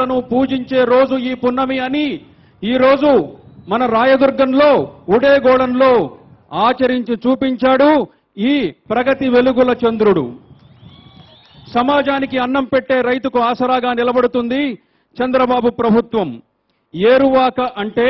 పనిముట్లను పూజించే రోజు ఈ పున్నమి అని ఈరోజు మన రాయదుర్గంలో ఉడేగోళంలో ఆచరించి చూపించాడు ఈ ప్రగతి వెలుగుల చంద్రుడు. సమాజానికి అన్నం పెట్టే రైతుకు ఆసరాగా నిలబడుతుంది చంద్రబాబు ప్రభుత్వం. ఏరువాక అంటే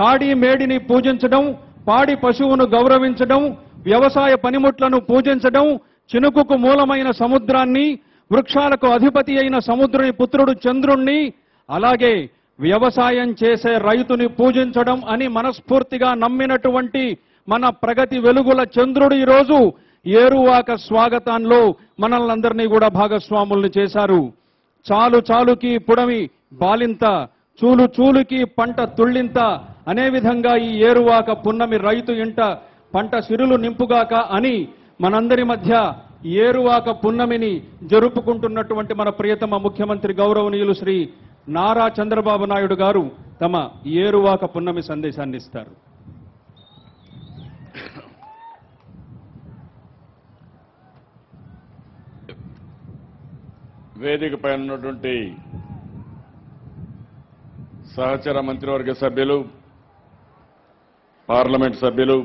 కాడి మేడిని పూజించడం, పాడి పశువును గౌరవించడం, వ్యవసాయ పనిముట్లను పూజించడం, చినుకుకు మూలమైన సముద్రాన్ని, వృక్షాలకు అధిపతి అయిన సముద్రుని పుత్రుడు చంద్రుణ్ణి, అలాగే వ్యవసాయం చేసే రైతుని పూజించడం అని మనస్ఫూర్తిగా నమ్మినటువంటి మన ప్రగతి వెలుగుల చంద్రుడు ఈరోజు ఏరువాక స్వాగతంలో మనల్నందరినీ కూడా భాగస్వాముల్ని చేశారు. చాలు చాలుకి పుడమి బాలింత, చూలు చూలుకి పంట తుళ్ళింత అనే విధంగా ఈ ఏరువాక పున్నమి రైతు ఇంట పంట సిరులు నింపుగాక అని మనందరి మధ్య ఏరువాక పున్నమిని జరుపుకుంటున్నటువంటి మన ప్రియతమ ముఖ్యమంత్రి గౌరవనీయులు శ్రీ నారా చంద్రబాబు నాయుడు గారు తమ ఏరువాక పున్నమి సందేశాన్ని ఇస్తారు. వేదికపై ఉన్నటువంటి సహచర మంత్రివర్గ సభ్యులు, పార్లమెంట్ సభ్యులు,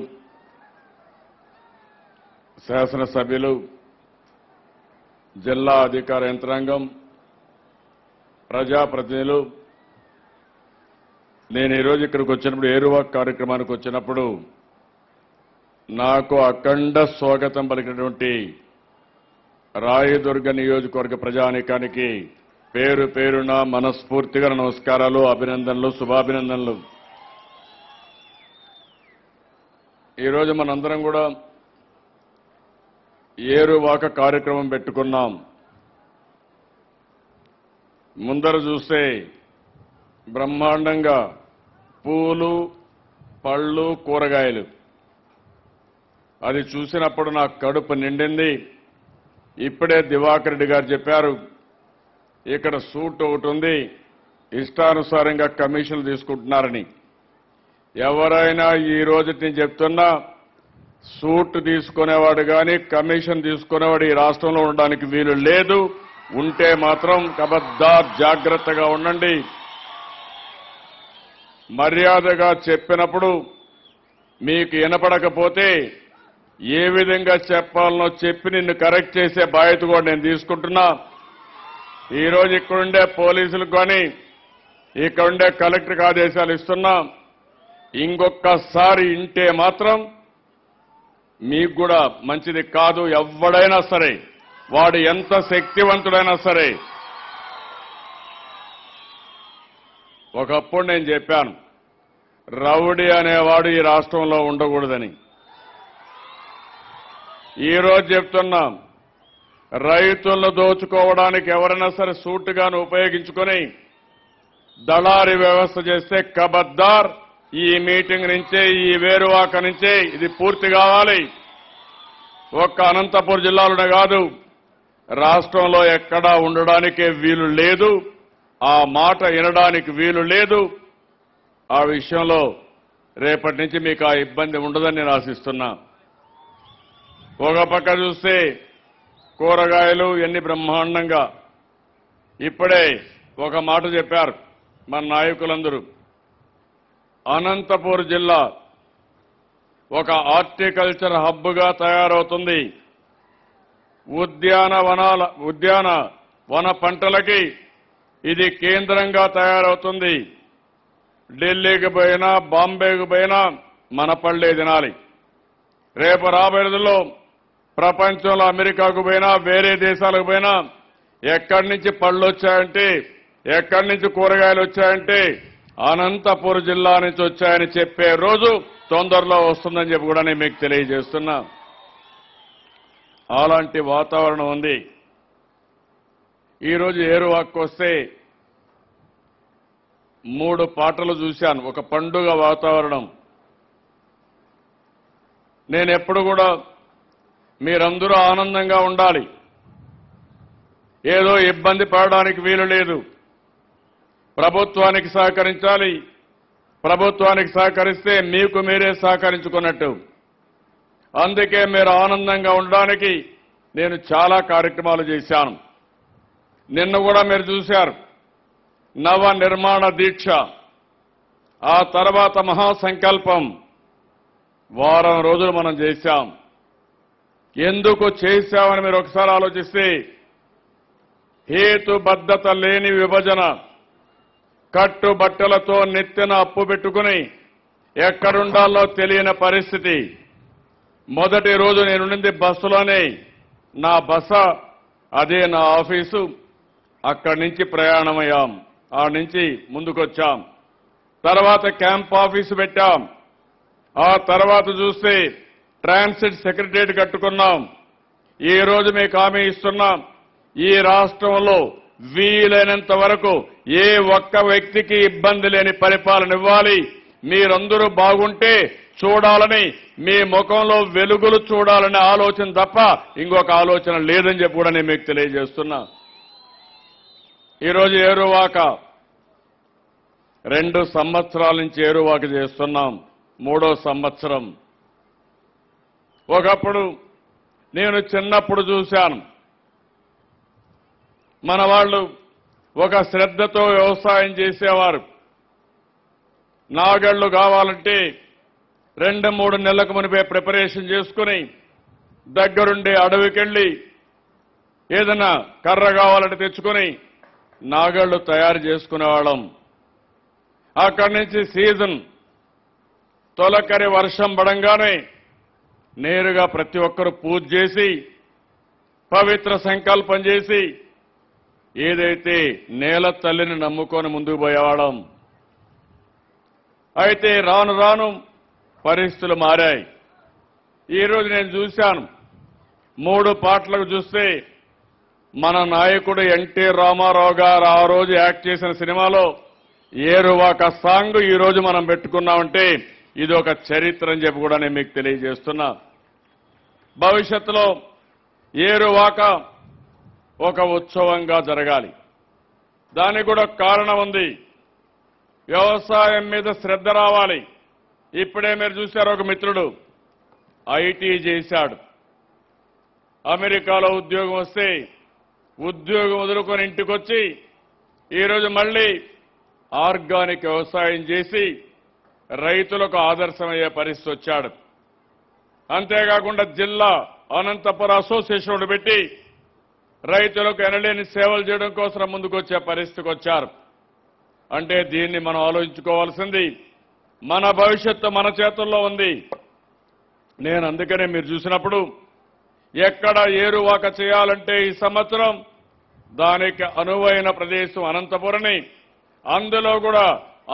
శాసనసభ్యులు, జిల్లా అధికార యంత్రాంగం, ప్రజాప్రతినిధులు, నేను ఈరోజు ఇక్కడికి వచ్చినప్పుడు ఏరువాక్ కార్యక్రమానికి వచ్చినప్పుడు నాకు అఖండ స్వాగతం పలికినటువంటి రాయదుర్గ నియోజకవర్గ ప్రజానీకానికి పేరు పేరున మనస్ఫూర్తిగా నమస్కారాలు, అభినందనలు, శుభాభినందనలు. ఈరోజు మనందరం కూడా ఏరువాక కార్యక్రమం పెట్టుకున్నాం. ముందర చూస్తే బ్రహ్మాండంగా పూలు, పళ్ళు, కూరగాయలు, అది చూసినప్పుడు నాకు కడుపు నిండింది. ఇప్పుడే దివాకర్ రెడ్డి గారు చెప్పారు, ఇక్కడ సూట్ ఒకటి ఉంది, ఇష్టానుసారంగా కమిషన్లు తీసుకుంటున్నారని. ఎవరైనా ఈ రోజు నేను చెప్తున్నా, సూట్ తీసుకునేవాడు కానీ కమిషన్ తీసుకునేవాడు ఈ రాష్ట్రంలో ఉండడానికి వీలు లేదు. ఉంటే మాత్రం ఖబర్దార్ జాగ్రత్తగా ఉండండి. మర్యాదగా చెప్పినప్పుడు మీకు వినపడకపోతే ఏ విధంగా చెప్పాలనో చెప్పి నిన్ను కరెక్ట్ చేసే బాధ్యత కూడా నేను తీసుకుంటున్నా. ఈరోజు ఇక్కడుండే పోలీసులకు కానీ ఇక్కడుండే కలెక్టర్కి ఆదేశాలు ఇస్తున్నా, ఇంకొకసారి ఇంటే మాత్రం మీకు కూడా మంచిది కాదు. ఎవడైనా సరే, వాడు ఎంత శక్తివంతుడైనా సరే. ఒకప్పుడు నేను చెప్పాను, రౌడీ అనేవాడు ఈ రాష్ట్రంలో ఉండకూడదని. ఈరోజు చెప్తున్నాం, రైతులను దోచుకోవడానికి ఎవరైనా సరే సూటుగాను ఉపయోగించుకొని దళారీ వ్యవస్థ చేస్తే ఖబర్దార్. ఈ మీటింగ్ నుంచే, ఈ వేరువాక నుంచే ఇది పూర్తి కావాలి. ఒక్క అనంతపురం జిల్లాలోనే కాదు, రాష్ట్రంలో ఎక్కడా ఉండడానికే వీలు లేదు. ఆ మాట వినడానికి వీలు లేదు. ఆ విషయంలో రేపటి నుంచి మీకు ఆ ఇబ్బంది ఉండదని నేను ఆశిస్తున్నా. ఒక పక్క చూస్తే కూరగాయలు ఎన్ని బ్రహ్మాండంగా. ఇప్పుడే ఒక మాట చెప్పారు మన నాయకులందరూ, అనంతపురం జిల్లా ఒక హార్టికల్చర్ హబ్గా తయారవుతుంది. వన పంటలకి ఇది కేంద్రంగా తయారవుతుంది. ఢిల్లీకి పోయినా, బాంబేకి పోయినా మన పళ్ళే తినాలి. రేపు రాబోయే రోజుల్లో ప్రపంచంలో అమెరికాకు పోయినా, వేరే దేశాలకు పోయినా ఎక్కడి నుంచి పళ్ళు వచ్చాయంటే, ఎక్కడి నుంచి కూరగాయలు వచ్చాయంటే అనంతపురం జిల్లా నుంచి వచ్చాయని చెప్పే రోజు తొందరలో వస్తుందని చెప్పి కూడా నేను మీకు తెలియజేస్తున్నా. అలాంటి వాతావరణం ఉంది. ఈరోజు ఏరువాక్కు వస్తే 3 పాటలు చూశాను. ఒక పండుగ వాతావరణం. నేను ఎప్పుడు కూడా మీరందరూ ఆనందంగా ఉండాలి. ఏదో ఇబ్బంది పడడానికి వీలు లేదు. ప్రభుత్వానికి సహకరించాలి. ప్రభుత్వానికి సహకరిస్తే మీకు మీరే సహకరించుకున్నట్టు. అందుకే మీరు ఆనందంగా ఉండడానికి నేను చాలా కార్యక్రమాలు చేశాను. నిన్న కూడా మీరు చూశారు, నవ నిర్మాణ దీక్ష, ఆ తర్వాత మహాసంకల్పం వారం రోజులు మనం చేశాం. ఎందుకు చేశామని మీరు ఒకసారి ఆలోచిస్తే, హేతుబద్ధత లేని విభజన, కట్టుబట్టలతో నెత్తిన అప్పు పెట్టుకుని ఎక్కడుండాలో తెలియని పరిస్థితి. మొదటి రోజు నేనుండింది బస్సులోనే, నా బస అదే నా ఆఫీసు. అక్కడి నుంచి ప్రయాణమయ్యాం, ఆ నుంచి ముందుకొచ్చాం. తర్వాత క్యాంప్ ఆఫీసు పెట్టాం. ఆ తర్వాత చూస్తే ట్రాన్సిట్ సెక్రటరియట్ కట్టుకున్నాం. ఈ రోజు మీకు హామీ ఇస్తున్నాం, ఈ రాష్ట్రంలో వీలైనంత వరకు ఏ ఒక్క వ్యక్తికి ఇబ్బంది లేని పరిపాలన ఇవ్వాలి. మీరందరూ బాగుంటే చూడాలని, మీ ముఖంలో వెలుగులు చూడాలనే ఆలోచన తప్ప ఇంకొక ఆలోచన లేదని చెప్పి కూడా నేను మీకు తెలియజేస్తున్నా. ఈరోజు ఏరువాక 2 సంవత్సరాల నుంచి ఏరువాక చేస్తున్నాం, 3వ సంవత్సరం. ఒకప్పుడు నేను చిన్నప్పుడు చూశాను, మన వాళ్ళు ఒక శ్రద్ధతో వ్యవసాయం చేసేవారు. నాగళ్లు కావాలంటే 2-3 నెలలకు మునిపే ప్రిపరేషన్ చేసుకుని దగ్గరుండే అడవికెళ్ళి ఏదైనా కర్ర కావాలంటే తెచ్చుకొని నాగళ్లు తయారు చేసుకునేవాళ్ళం. అక్కడి నుంచి సీజన్ తొలకరి వర్షం పడంగానే నేరుగా ప్రతి ఒక్కరూ పూజ చేసి పవిత్ర సంకల్పం చేసి ఏదైతే నేల తల్లిని నమ్ముకొని ముందుకు పోయేవాళ్ళం. అయితే రాను రాను పరిస్థితులు మారాయి. ఈరోజు నేను చూశాను, 3 పాటలకు చూస్తే మన నాయకుడు ఎన్టీ రామారావు గారు ఆ రోజు యాక్ట్ చేసిన సినిమాలో ఏరువాక సాంగ్ ఈ రోజు మనం పెట్టుకున్నామంటే ఇది ఒక చరిత్ర అని చెప్పి కూడా నేను మీకు తెలియజేస్తున్నా. భవిష్యత్తులో ఏరువాక ఒక ఉత్సవంగా జరగాలి. దానికి కూడా కారణం ఉంది, వ్యవసాయం మీద శ్రద్ధ రావాలి. ఇప్పుడే మీరు చూశారు, ఒక మిత్రుడు ఐటీ చేశాడు, అమెరికాలో ఉద్యోగం వస్తే ఉద్యోగం వదులుకొని ఇంటికొచ్చి ఈరోజు మళ్ళీ ఆర్గానిక్ వ్యవసాయం చేసి రైతులకు ఆదర్శమయ్యే పరిస్థితి వచ్చాడు. అంతేకాకుండా జిల్లా అనంతపురం అసోసియేషన్ పెట్టి రైతులకు ఎనలేని సేవలు చేయడం కోసం ముందుకొచ్చే పరిస్థితికి వచ్చారు. అంటే దీన్ని మనం ఆలోచించుకోవాల్సింది, మన భవిష్యత్తు మన చేతుల్లో ఉంది. నేను అందుకనే మీరు చూసినప్పుడు ఎక్కడ ఏరువాక చేయాలంటే ఈ సంవత్సరం దానికి అనువైన ప్రదేశం అనంతపురని, అందులో కూడా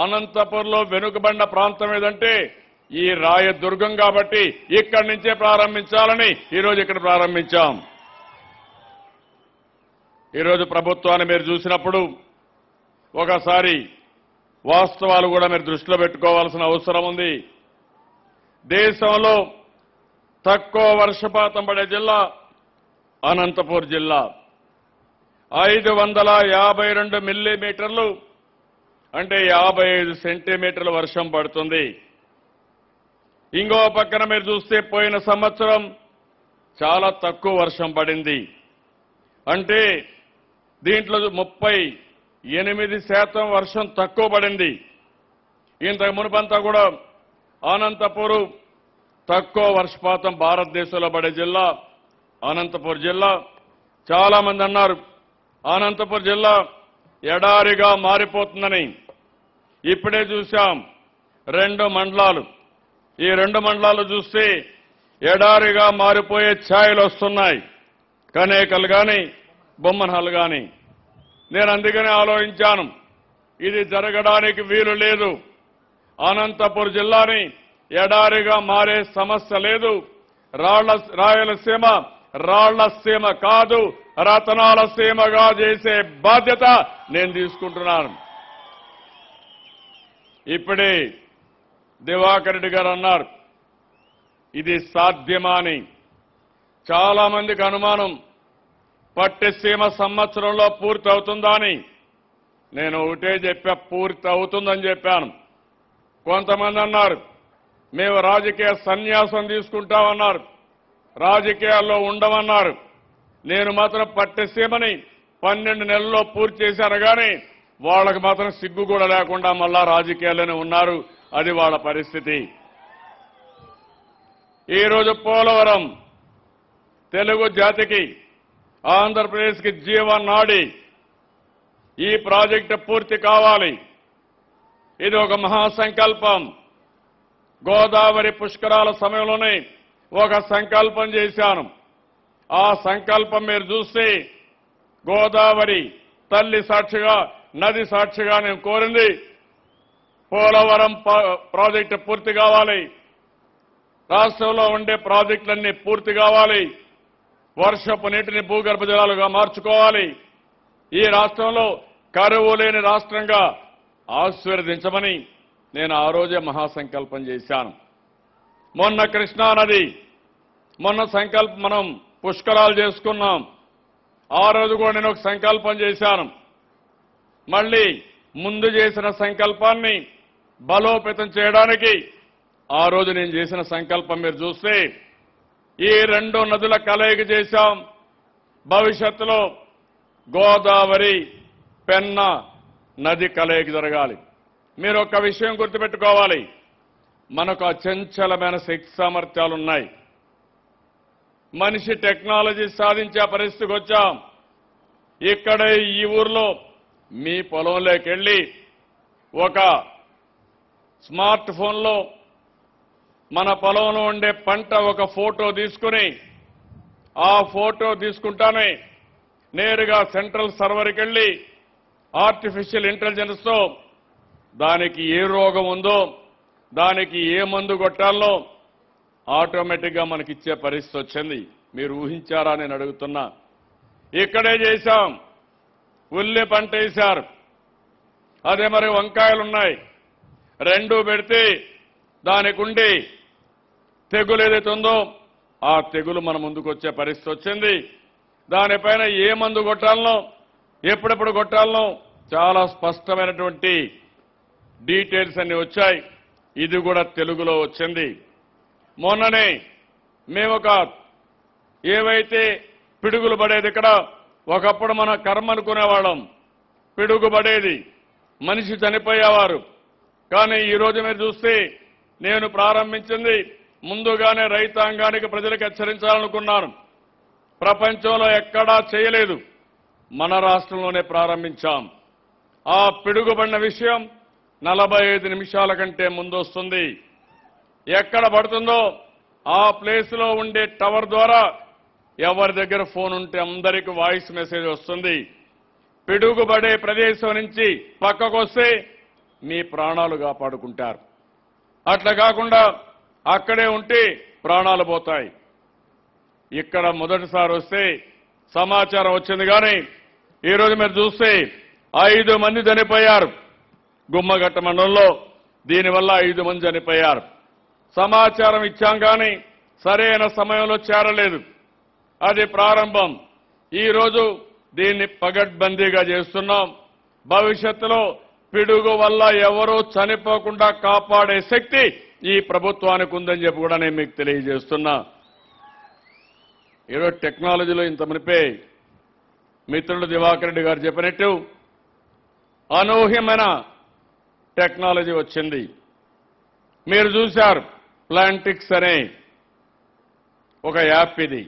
అనంతపురంలో వెనుకబడిన ప్రాంతం ఏదంటే ఈ రాయదుర్గం కాబట్టి ఇక్కడి నుంచే ప్రారంభించాలని ఈరోజు ఇక్కడ ప్రారంభించాం. ఈరోజు ప్రభుత్వాన్ని మీరు చూసినప్పుడు ఒకసారి వాస్తవాలు కూడా మీరు దృష్టిలో పెట్టుకోవాల్సిన అవసరం ఉంది. దేశంలో తక్కువ వర్షపాతం పడే జిల్లా అనంతపూర్ జిల్లా. 552 మిల్లీమీటర్లు అంటే 55 సెంటీమీటర్ల వర్షం పడుతుంది. ఇంకో పక్కన మీరు చూస్తే పోయిన సంవత్సరం చాలా తక్కువ వర్షం పడింది. అంటే దీంట్లో 38% వర్షం తక్కువ పడింది. ఇంతకు మునుపంతా కూడా అనంతపూర్ తక్కువ వర్షపాతం భారతదేశంలో పడే జిల్లా అనంతపూర్ జిల్లా. చాలా మంది అన్నారు అనంతపూర్ జిల్లా ఎడారిగా మారిపోతుందని. ఇప్పుడే చూశాం 2 మండలాలు. ఈ 2 మండలాలు చూస్తే ఎడారిగా మారిపోయే ఛాయలు వస్తున్నాయి, కనేకలు కానీ బొమ్మనహల్ కానీ. నేను అందుకనే ఆలోచించాను, ఇది జరగడానికి వీలు లేదు. అనంతపూర్ జిల్లాని ఎడారిగా మారే సమస్య లేదు. రాయలసీమ రాళ్ల సీమ కాదు, రతనాల సీమగా చేసే బాధ్యత నేను తీసుకుంటున్నాను. ఇప్పుడే దివాకర్ రెడ్డి గారు అన్నారు, ఇది సాధ్యమా అని. చాలా మందికి అనుమానం, పట్టిసీమ సంవత్సరంలో పూర్తి అవుతుందా అని. నేను ఒకటే చెప్పా, పూర్తి అవుతుందని చెప్పాను. కొంతమంది అన్నారు మేము రాజకీయ సన్యాసం తీసుకుంటామన్నారు, రాజకీయాల్లో ఉండమన్నారు. నేను మాత్రం పట్టిసీమని 12 నెలల్లో పూర్తి చేశాను కానీ వాళ్ళకి మాత్రం సిగ్గు కూడా లేకుండా మళ్ళా రాజకీయాల్లోనే ఉన్నారు. అది వాళ్ళ పరిస్థితి. ఈరోజు పోలవరం తెలుగు జాతికి, ఆంధ్రప్రదేశ్కి జీవనాడి. ఈ ప్రాజెక్టు పూర్తి కావాలి. ఇది ఒక మహాసంకల్పం. గోదావరి పుష్కరాల సమయంలోనే ఒక సంకల్పం చేశాను. ఆ సంకల్పం మీరు చూస్తే గోదావరి తల్లి సాక్షిగా, నది సాక్షిగా నేను కోరింది పోలవరం ప్రాజెక్టు పూర్తి కావాలి. రాష్ట్రంలో ఉండే ప్రాజెక్టులన్నీ పూర్తి కావాలి. వర్షపు నీటిని భూగర్భ జలాలుగా మార్చుకోవాలి. ఈ రాష్ట్రంలో కరువు లేని రాష్ట్రంగా ఆశీర్వదించమని నేను ఆ రోజే మహాసంకల్పం చేశాను. మొన్న కృష్ణా నది, మనం పుష్కరాలు చేసుకున్నాం. ఆ రోజు కూడా నేను ఒక సంకల్పం చేశాను. మళ్ళీ ముందు చేసిన సంకల్పాన్ని బలోపేతం చేయడానికి ఆ రోజు నేను చేసిన సంకల్పం మీరు చూస్తే ఈ రెండు నదుల కలయిక చేశాం. భవిష్యత్తులో గోదావరి పెన్నా నది కలయిక జరగాలి. మీరు ఒక విషయం గుర్తుపెట్టుకోవాలి. మనకు అచంచలమైన శక్తి సామర్థ్యాలు ఉన్నాయి. మనిషి టెక్నాలజీ సాధించే పరిస్థితికి వచ్చాం. ఇక్కడే ఈ ఊర్లో మీ పొలంలోకి వెళ్ళి ఒక స్మార్ట్ ఫోన్లో మన పొలంలో ఉండే పంట ఒక ఫోటో తీసుకుని, ఆ ఫోటో తీసుకుంటానే నేరుగా సెంట్రల్ సర్వర్కి వెళ్ళి ఆర్టిఫిషియల్ ఇంటెలిజెన్స్తో దానికి ఏ రోగం ఉందో, దానికి ఏ మందు కొట్టాలో ఆటోమేటిక్గా మనకిచ్చే పరిస్థితి వచ్చింది. మీరు ఊహించారా నేను అడుగుతున్నా. ఇక్కడే చేశాం. ఉల్లి పంట వేశారు. అదే మరి వంకాయలున్నాయి. రెండు పెడితే దానికి ఉండి తెగులు ఏదైతే ఉందో ఆ తెగులు మన ముందుకు వచ్చే పరిస్థితి వచ్చింది. దానిపైన ఏ మందు కొట్టాలనో, ఎప్పుడెప్పుడు కొట్టాలనో చాలా స్పష్టమైనటువంటి డీటెయిల్స్ అన్ని వచ్చాయి. ఇది కూడా తెలుగులో వచ్చింది. మొన్ననే మేము ఏవైతే పిడుగులు పడేది, ఇక్కడ ఒకప్పుడు మన కర్మ అనుకునేవాళ్ళం. పిడుగు పడేది, మనిషి చనిపోయేవారు. కానీ ఈరోజు మీరు చూస్తే నేను ప్రారంభించింది ముందుగానే రైతాంగానికి, ప్రజలకు హెచ్చరించాలనుకున్నాను. ప్రపంచంలో ఎక్కడా చేయలేదు, మన రాష్ట్రంలోనే ప్రారంభించాం. ఆ పిడుగుపడిన విషయం 45 నిమిషాల కంటే ముందు వస్తుంది. ఎక్కడ పడుతుందో ఆ ప్లేస్లో ఉండే టవర్ ద్వారా ఎవరి దగ్గర ఫోన్ ఉంటే అందరికీ వాయిస్ మెసేజ్ వస్తుంది. పిడుగుపడే ప్రదేశం నుంచి పక్కకు వస్తే మీ ప్రాణాలు కాపాడుకుంటారు. అట్లా కాకుండా అక్కడే ఉంటే ప్రాణాలు పోతాయి. ఇక్కడ మొదటిసారి వస్తే సమాచారం వచ్చింది. కానీ ఈరోజు మీరు చూస్తే 5 మంది చనిపోయారు. గుమ్మగట్ట మండలంలో దీనివల్ల 5 మంది చనిపోయారు. సమాచారం ఇచ్చాం కానీ సరైన సమయంలో చేరలేదు. అది ప్రారంభం. ఈరోజు దీన్ని పగడ్బందీగా చేస్తున్నాం. భవిష్యత్తులో పిడుగు వల్ల ఎవరూ చనిపోకుండా కాపాడే శక్తి ఈ ప్రభుత్వానికి ఉందని చెప్పి కూడా నేను మీకు తెలియజేస్తున్నా. ఈరోజు టెక్నాలజీలో ఇంత మునిపే మిత్రులు దివాకర్ రెడ్డి గారు చెప్పినట్టు అనూహ్యమైన టెక్నాలజీ వచ్చింది. మీరు చూశారు, ప్లాంటిక్స్ అనే ఒక యాప్. ఇది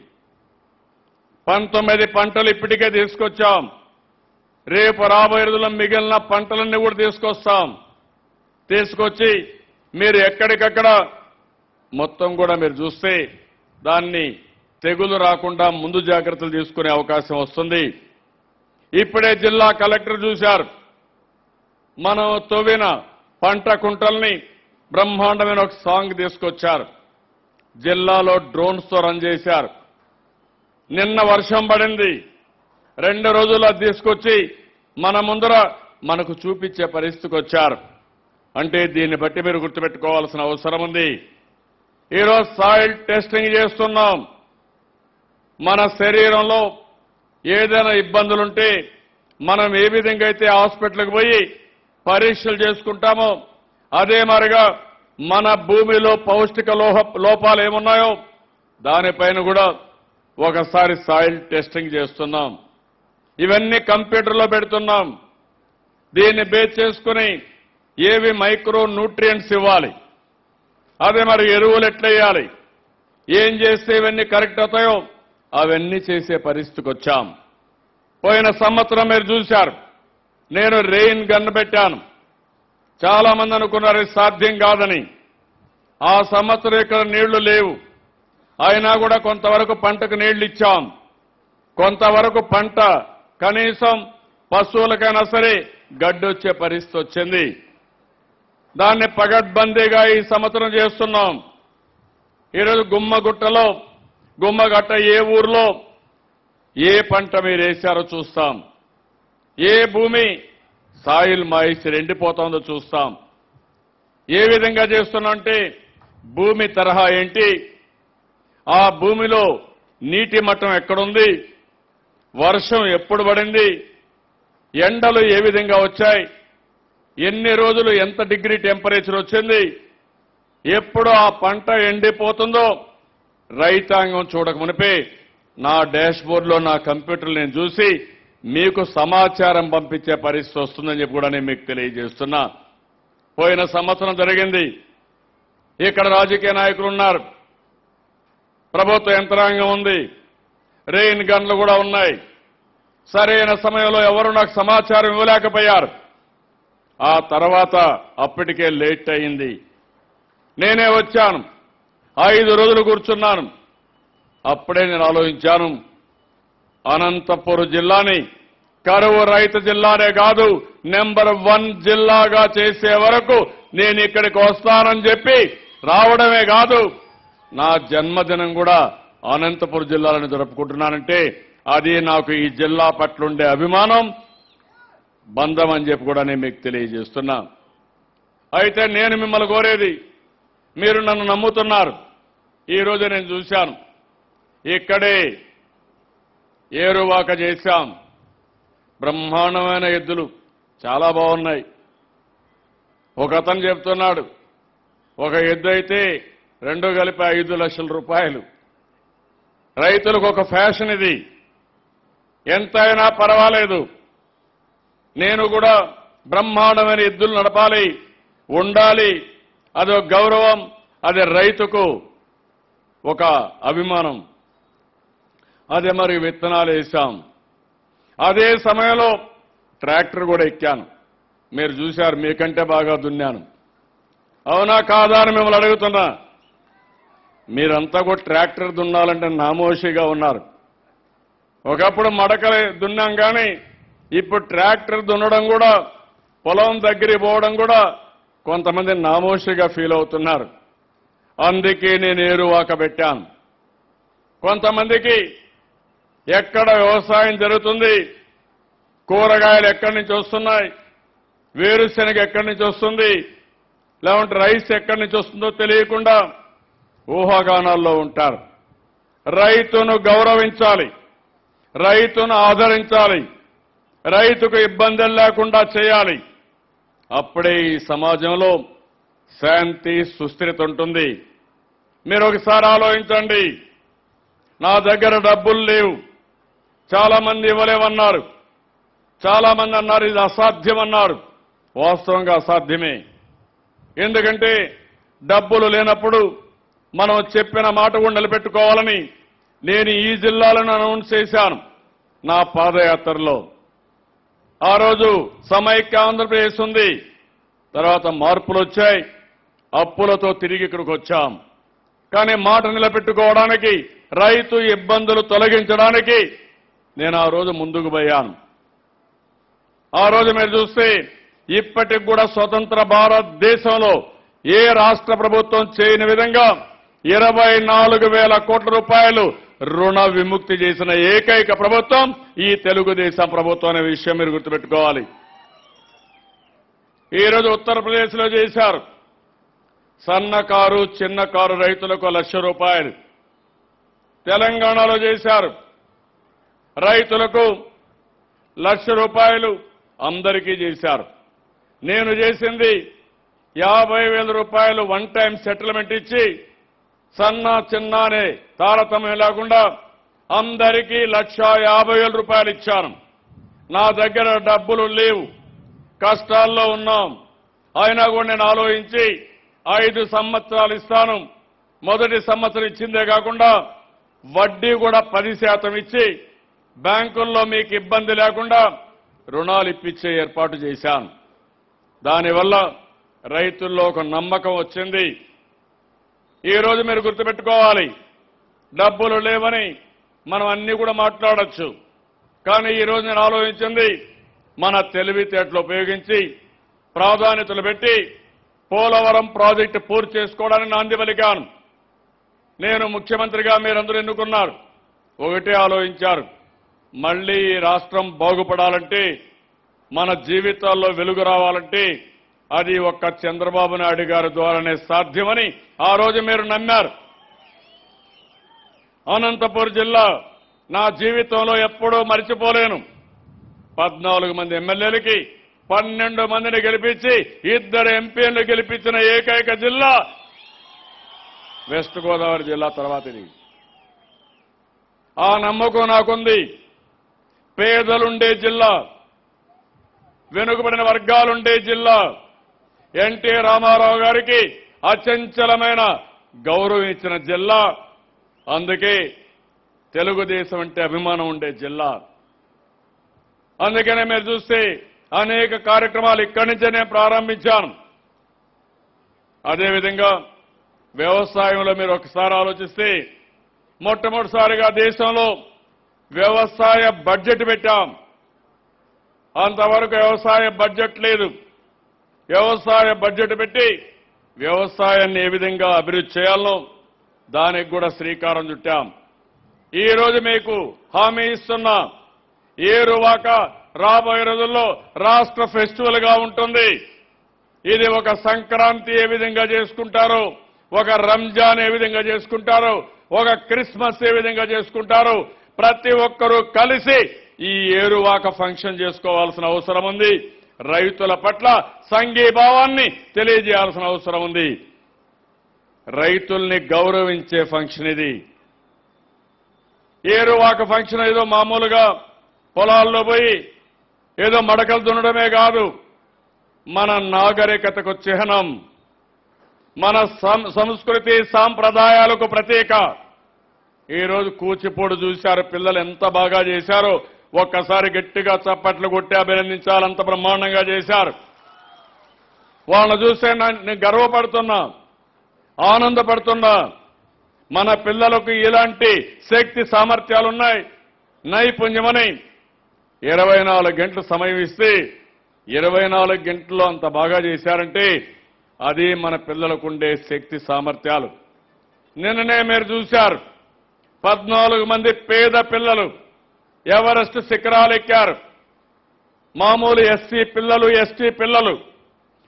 19 పంటలు ఇప్పటికే తీసుకొచ్చాం. రేపు రాబోయే రోజుల్లో మిగిలిన పంటలన్నీ కూడా తీసుకొస్తాం. తీసుకొచ్చి మీరు ఎక్కడికక్కడ మొత్తం కూడా మీరు చూస్తే దాన్ని తెగులు రాకుండా ముందు జాగ్రత్తలు తీసుకునే అవకాశం వస్తుంది. ఇప్పుడే జిల్లా కలెక్టర్ చూశారు. మనం తవ్విన పంట కుంటల్ని బ్రహ్మాండమైన ఒక సాంగ్ తీసుకొచ్చారు. జిల్లాలో డ్రోన్స్తో రన్ చేశారు. నిన్న వర్షం పడింది. 2 రోజుల్లో తీసుకొచ్చి మన ముందర మనకు చూపించే పరిస్థితికి వచ్చారు. అంటే దీన్ని బట్టి మీరు గుర్తుపెట్టుకోవాల్సిన అవసరం ఉంది. ఈరోజు సాయిల్ టెస్టింగ్ చేస్తున్నాం. మన శరీరంలో ఏదైనా ఇబ్బందులుంటే మనం ఏ విధంగా అయితే హాస్పిటల్కి పోయి పరీక్షలు చేసుకుంటామో అదే మరిగా మన భూమిలో పౌష్టిక లోపాలు ఏమున్నాయో దానిపైన కూడా ఒకసారి సాయిల్ టెస్టింగ్ చేస్తున్నాం. ఇవన్నీ కంప్యూటర్లో పెడుతున్నాం. దీన్ని బేస్ చేసుకుని ఏవి మైక్రో న్యూట్రియంట్స్ ఇవ్వాలి, అదే మరి ఎరువులు ఎట్లయ్యాలి, ఏం చేస్తే ఇవన్నీ కరెక్ట్ అవుతాయో అవన్నీ చేసే పరిస్థితికి వచ్చాం. పోయిన సంవత్సరం మీరు చూశారు, నేను రెయిన్ గన్ పెట్టాను. చాలా మంది అనుకున్నారు ఇది సాధ్యం కాదని. ఆ సంవత్సరం ఇక్కడ నీళ్లు లేవు, అయినా కూడా కొంతవరకు పంటకు నీళ్లు ఇచ్చాం. కొంతవరకు పంట కనీసం పశువులకైనా సరే గడ్డి వచ్చే పరిస్థితి వచ్చింది. దాన్ని పగడ్బందీగా ఈ సంవత్సరం చేస్తున్నాం. ఈరోజు గుమ్మగట్ట ఏ ఊర్లో ఏ పంట మీరు వేశారో చూస్తాం, ఏ భూమి సాయిల్ మాయిశ్చర్ ఎండిపోతుందో చూస్తాం. ఏ విధంగా చేస్తున్నామంటే భూమి తరహా ఏంటి, ఆ భూమిలో నీటి మట్టం ఎక్కడుంది, వర్షం ఎప్పుడు పడింది, ఎండలు ఏ విధంగా వచ్చాయి, ఎన్ని రోజులు ఎంత డిగ్రీ టెంపరేచర్ వచ్చింది, ఎప్పుడు ఆ పంట ఎండిపోతుందో రైతాంగం చూడక మునిపే నా డాష్బోర్డ్లో నా కంప్యూటర్లు నేను చూసి మీకు సమాచారం పంపించే పరిస్థితి వస్తుందని చెప్పి కూడా నేను మీకు తెలియజేస్తున్నా. పోయిన సంవత్సరం జరిగింది. ఇక్కడ రాజకీయ నాయకులు ఉన్నారు, ప్రభుత్వ యంత్రాంగం ఉంది, రెయిన్ గన్లు కూడా ఉన్నాయి. సరైన సమయంలో ఎవరు నాకు సమాచారం ఇవ్వలేకపోయారు. ఆ తర్వాత అప్పటికే లేట్ అయింది. నేనే వచ్చాను, 5 రోజులు కూర్చున్నాను. అప్పుడే నేను ఆలోచించాను, అనంతపురం జిల్లాని కరువు రైతు జిల్లానే కాదు నెంబర్ 1 జిల్లాగా చేసే వరకు నేను ఇక్కడికి వస్తానని చెప్పి రావడమే కాదు, నా జన్మదినం కూడా అనంతపురం జిల్లాలను జరుపుకుంటున్నానంటే అది నాకు ఈ జిల్లా పట్లుండే అభిమానం, బంధం అని చెప్పి కూడా నేను మీకు తెలియజేస్తున్నా. అయితే నేను మిమ్మల్ని కోరేది, మీరు నన్ను నమ్ముతున్నారు. ఈరోజు నేను చూశాను, ఇక్కడే ఏరువాక చేశాం. బ్రహ్మాండమైన ఎద్దులు చాలా బాగున్నాయి. ఒక అతను చెప్తున్నాడు, ఒక ఎద్దు అయితే 2 కలిపి 5 లక్షల రూపాయలు. రైతులకు ఒక ఫ్యాషన్ ఇది, ఎంతైనా పర్వాలేదు, నేను కూడా బ్రహ్మాండమైన ఎద్దులు నడపాలి, ఉండాలి, అదో గౌరవం, అది రైతుకు ఒక అభిమానం. అదే మరి విత్తనాలు వేశాం. అదే సమయంలో ట్రాక్టర్ కూడా ఎక్కాను. మీరు చూశారు, మీకంటే బాగా దున్నాను. అవునా కాదా అని మిమ్మల్ని అడుగుతున్నా. మీరంతా కూడా ట్రాక్టర్ దున్నాలంటే నామోషిగా ఉన్నారు. ఒకప్పుడు మడకలు దున్నాం కానీ ఇప్పుడు ట్రాక్టర్ దున్నడం కూడా, పొలం దగ్గరికి పోవడం కూడా కొంతమంది నామోషిగా ఫీల్ అవుతున్నారు. అందుకే నేను ఏరువాక పెట్టాను. కొంతమందికి ఎక్కడ వ్యవసాయం జరుగుతుంది, కూరగాయలు ఎక్కడి నుంచి వస్తున్నాయి, వేరుశెనగ ఎక్కడి నుంచి వస్తుంది, లేకుంటే రైస్ ఎక్కడి నుంచి వస్తుందో తెలియకుండా ఊహాగానాల్లో ఉంటారు. రైతును గౌరవించాలి, రైతును ఆదరించాలి, రైతుకు ఇబ్బందులు లేకుండా చేయాలి. అప్పుడే ఈ సమాజంలో శాంతి సుస్థిరత ఉంటుంది. మీరు ఒకసారి ఆలోచించండి, నా దగ్గర డబ్బులు లేవు, చాలా మంది ఇవ్వలేమన్నారు, చాలా మంది అన్నారు ఇది అసాధ్యం అన్నారు. వాస్తవంగా అసాధ్యమే. ఎందుకంటే డబ్బులు లేనప్పుడు మనం చెప్పిన మాట కూడా నిలబెట్టుకోవాలని నేను ఈ జిల్లాలను అనౌన్స్ చేశాను నా పాదయాత్రలో. ఆ రోజు సమైక్య ఆంధ్రప్రదేశ్ ఉంది, తర్వాత మార్పులు వచ్చాయి, అప్పులతో తిరిగి ఇక్కడికి వచ్చాం. కానీ మాట నిలబెట్టుకోవడానికి, రైతు ఇబ్బందులు తొలగించడానికి నేను ఆ రోజు ముందుకు పోయాను. ఆ రోజు మీరు చూస్తే ఇప్పటికి కూడా స్వతంత్ర భారతదేశంలో ఏ రాష్ట్ర ప్రభుత్వం చేయని విధంగా 24,000 కోట్ల రూపాయలు రుణ విముక్తి చేసిన ఏకైక ప్రభుత్వం ఈ తెలుగుదేశం ప్రభుత్వం అనే విషయం మీరు గుర్తుపెట్టుకోవాలి. ఈరోజు ఉత్తరప్రదేశ్లో చేశారు, సన్నకారు చిన్నకారు రైతులకు 1,00,000 రూపాయలు. తెలంగాణలో చేశారు, రైతులకు 1,00,000 రూపాయలు అందరికీ చేశారు. నేను చేసింది 50,000 రూపాయలు వన్ టైం సెటిల్మెంట్ ఇచ్చి సన్న చిన్న అనే తారతమ్యం లేకుండా అందరికీ 1,50,000 రూపాయలు ఇచ్చాను. నా దగ్గర డబ్బులు లేవు, కష్టాల్లో ఉన్నాం. అయినా కూడా నేను ఆలోచించి 5 సంవత్సరాలు ఇస్తాను. మొదటి సంవత్సరం ఇచ్చిందే కాకుండా వడ్డీ కూడా 10% ఇచ్చి బ్యాంకుల్లో మీకు ఇబ్బంది లేకుండా రుణాలు ఇప్పించే ఏర్పాటు చేశాను. దానివల్ల రైతుల్లో ఒక నమ్మకం వచ్చింది. ఈ రోజు మీరు గుర్తుపెట్టుకోవాలి, డబ్బులు లేవని మనం అన్ని కూడా మాట్లాడొచ్చు. కానీ ఈ రోజు నేను ఆలోచించింది, మన తెలివితేటలు ఉపయోగించి ప్రాధాన్యతలు పెట్టి పోలవరం ప్రాజెక్టు పూర్తి చేసుకోవడానికి నాంది పలికాను. నేను ముఖ్యమంత్రిగా మీరందరూ ఎన్నుకున్నారు. ఒకటే ఆలోచించారు, మళ్లీ ఈ రాష్ట్రం బాగుపడాలంటే, మన జీవితాల్లో వెలుగు రావాలంటే అది ఒక్క చంద్రబాబు నాయుడు గారి ద్వారానే సాధ్యమని ఆ రోజు మీరు నమ్మారు. అనంతపురం జిల్లా నా జీవితంలో ఎప్పుడూ మరిచిపోలేను. 14 మంది ఎమ్మెల్యేలకి 12 మందిని గెలిపించి 2 ఎంపీలను గెలిపించిన ఏకైక జిల్లా వెస్ట్ గోదావరి జిల్లా తర్వాత ఇది. ఆ నమ్మకం నాకుంది. పేదలుండే జిల్లా, వెనుకబడిన వర్గాలుండే జిల్లా, ఎన్టీ రామారావు గారికి అచంచలమైన గౌరవం ఇచ్చిన జిల్లా, అందుకే తెలుగుదేశం అంటే అభిమానం ఉండే జిల్లా. అందుకనే మీరు చూస్తే అనేక కార్యక్రమాలు ఇక్కడి నుంచే నేను ప్రారంభించాను. అదేవిధంగా వ్యవసాయంలో మీరు ఒకసారి ఆలోచిస్తే, మొట్టమొదటిసారిగా దేశంలో వ్యవసాయ బడ్జెట్ పెట్టాం. అంతవరకు వ్యవసాయ బడ్జెట్ లేదు. వ్యవసాయ బడ్జెట్ పెట్టి వ్యవసాయాన్ని ఏ విధంగా అభివృద్ధి చేయాలో దానికి కూడా శ్రీకారం చుట్టాం. ఈ రోజు మీకు హామీ ఇస్తున్నా, ఏరువాక రాబోయే రోజుల్లో రాష్ట్ర ఫెస్టివల్ గా ఉంటుంది. ఇది ఒక సంక్రాంతి ఏ విధంగా చేసుకుంటారో, ఒక రంజాన్ ఏ విధంగా చేసుకుంటారో, ఒక క్రిస్మస్ ఏ విధంగా చేసుకుంటారో, ప్రతి ఒక్కరూ కలిసి ఈ ఏరువాక ఫంక్షన్ చేసుకోవాల్సిన అవసరం ఉంది. రైతుల పట్ల సంఘీభావాన్ని తెలియజేయాల్సిన అవసరం ఉంది. రైతుల్ని గౌరవించే ఫంక్షన్ ఇది. ఏరువాక ఫంక్షన్ ఏదో మామూలుగా పొలాల్లో పోయి ఏదో మడకలు దున్నడమే కాదు, మన నాగరికతకు చిహ్నం, మన సంస్కృతి సాంప్రదాయాలకు ప్రతీక. ఈరోజు కూచిపూడి చూశారు, పిల్లలు ఎంత బాగా చేశారో. ఒక్కసారి గట్టిగా చప్పట్లు కొట్టి అభినందించాలి, అంత బ్రహ్మాండంగా చేశారు. వాళ్ళని చూస్తే నేను గర్వపడుతున్నా, ఆనందపడుతున్నా. మన పిల్లలకు ఇలాంటి శక్తి సామర్థ్యాలున్నాయి, నైపుణ్యమని 24 గంటలు సమయం ఇస్తే 24 గంటల్లో అంత బాగా చేశారంటే అది మన పిల్లలకు ఉండే శక్తి సామర్థ్యాలు. నిన్ననే మీరు చూశారు, 14 మంది పేద పిల్లలు ఎవరెస్ట్ శిఖరాలు ఎక్కారు. మామూలు ఎస్సీ పిల్లలు, ఎస్టీ పిల్లలు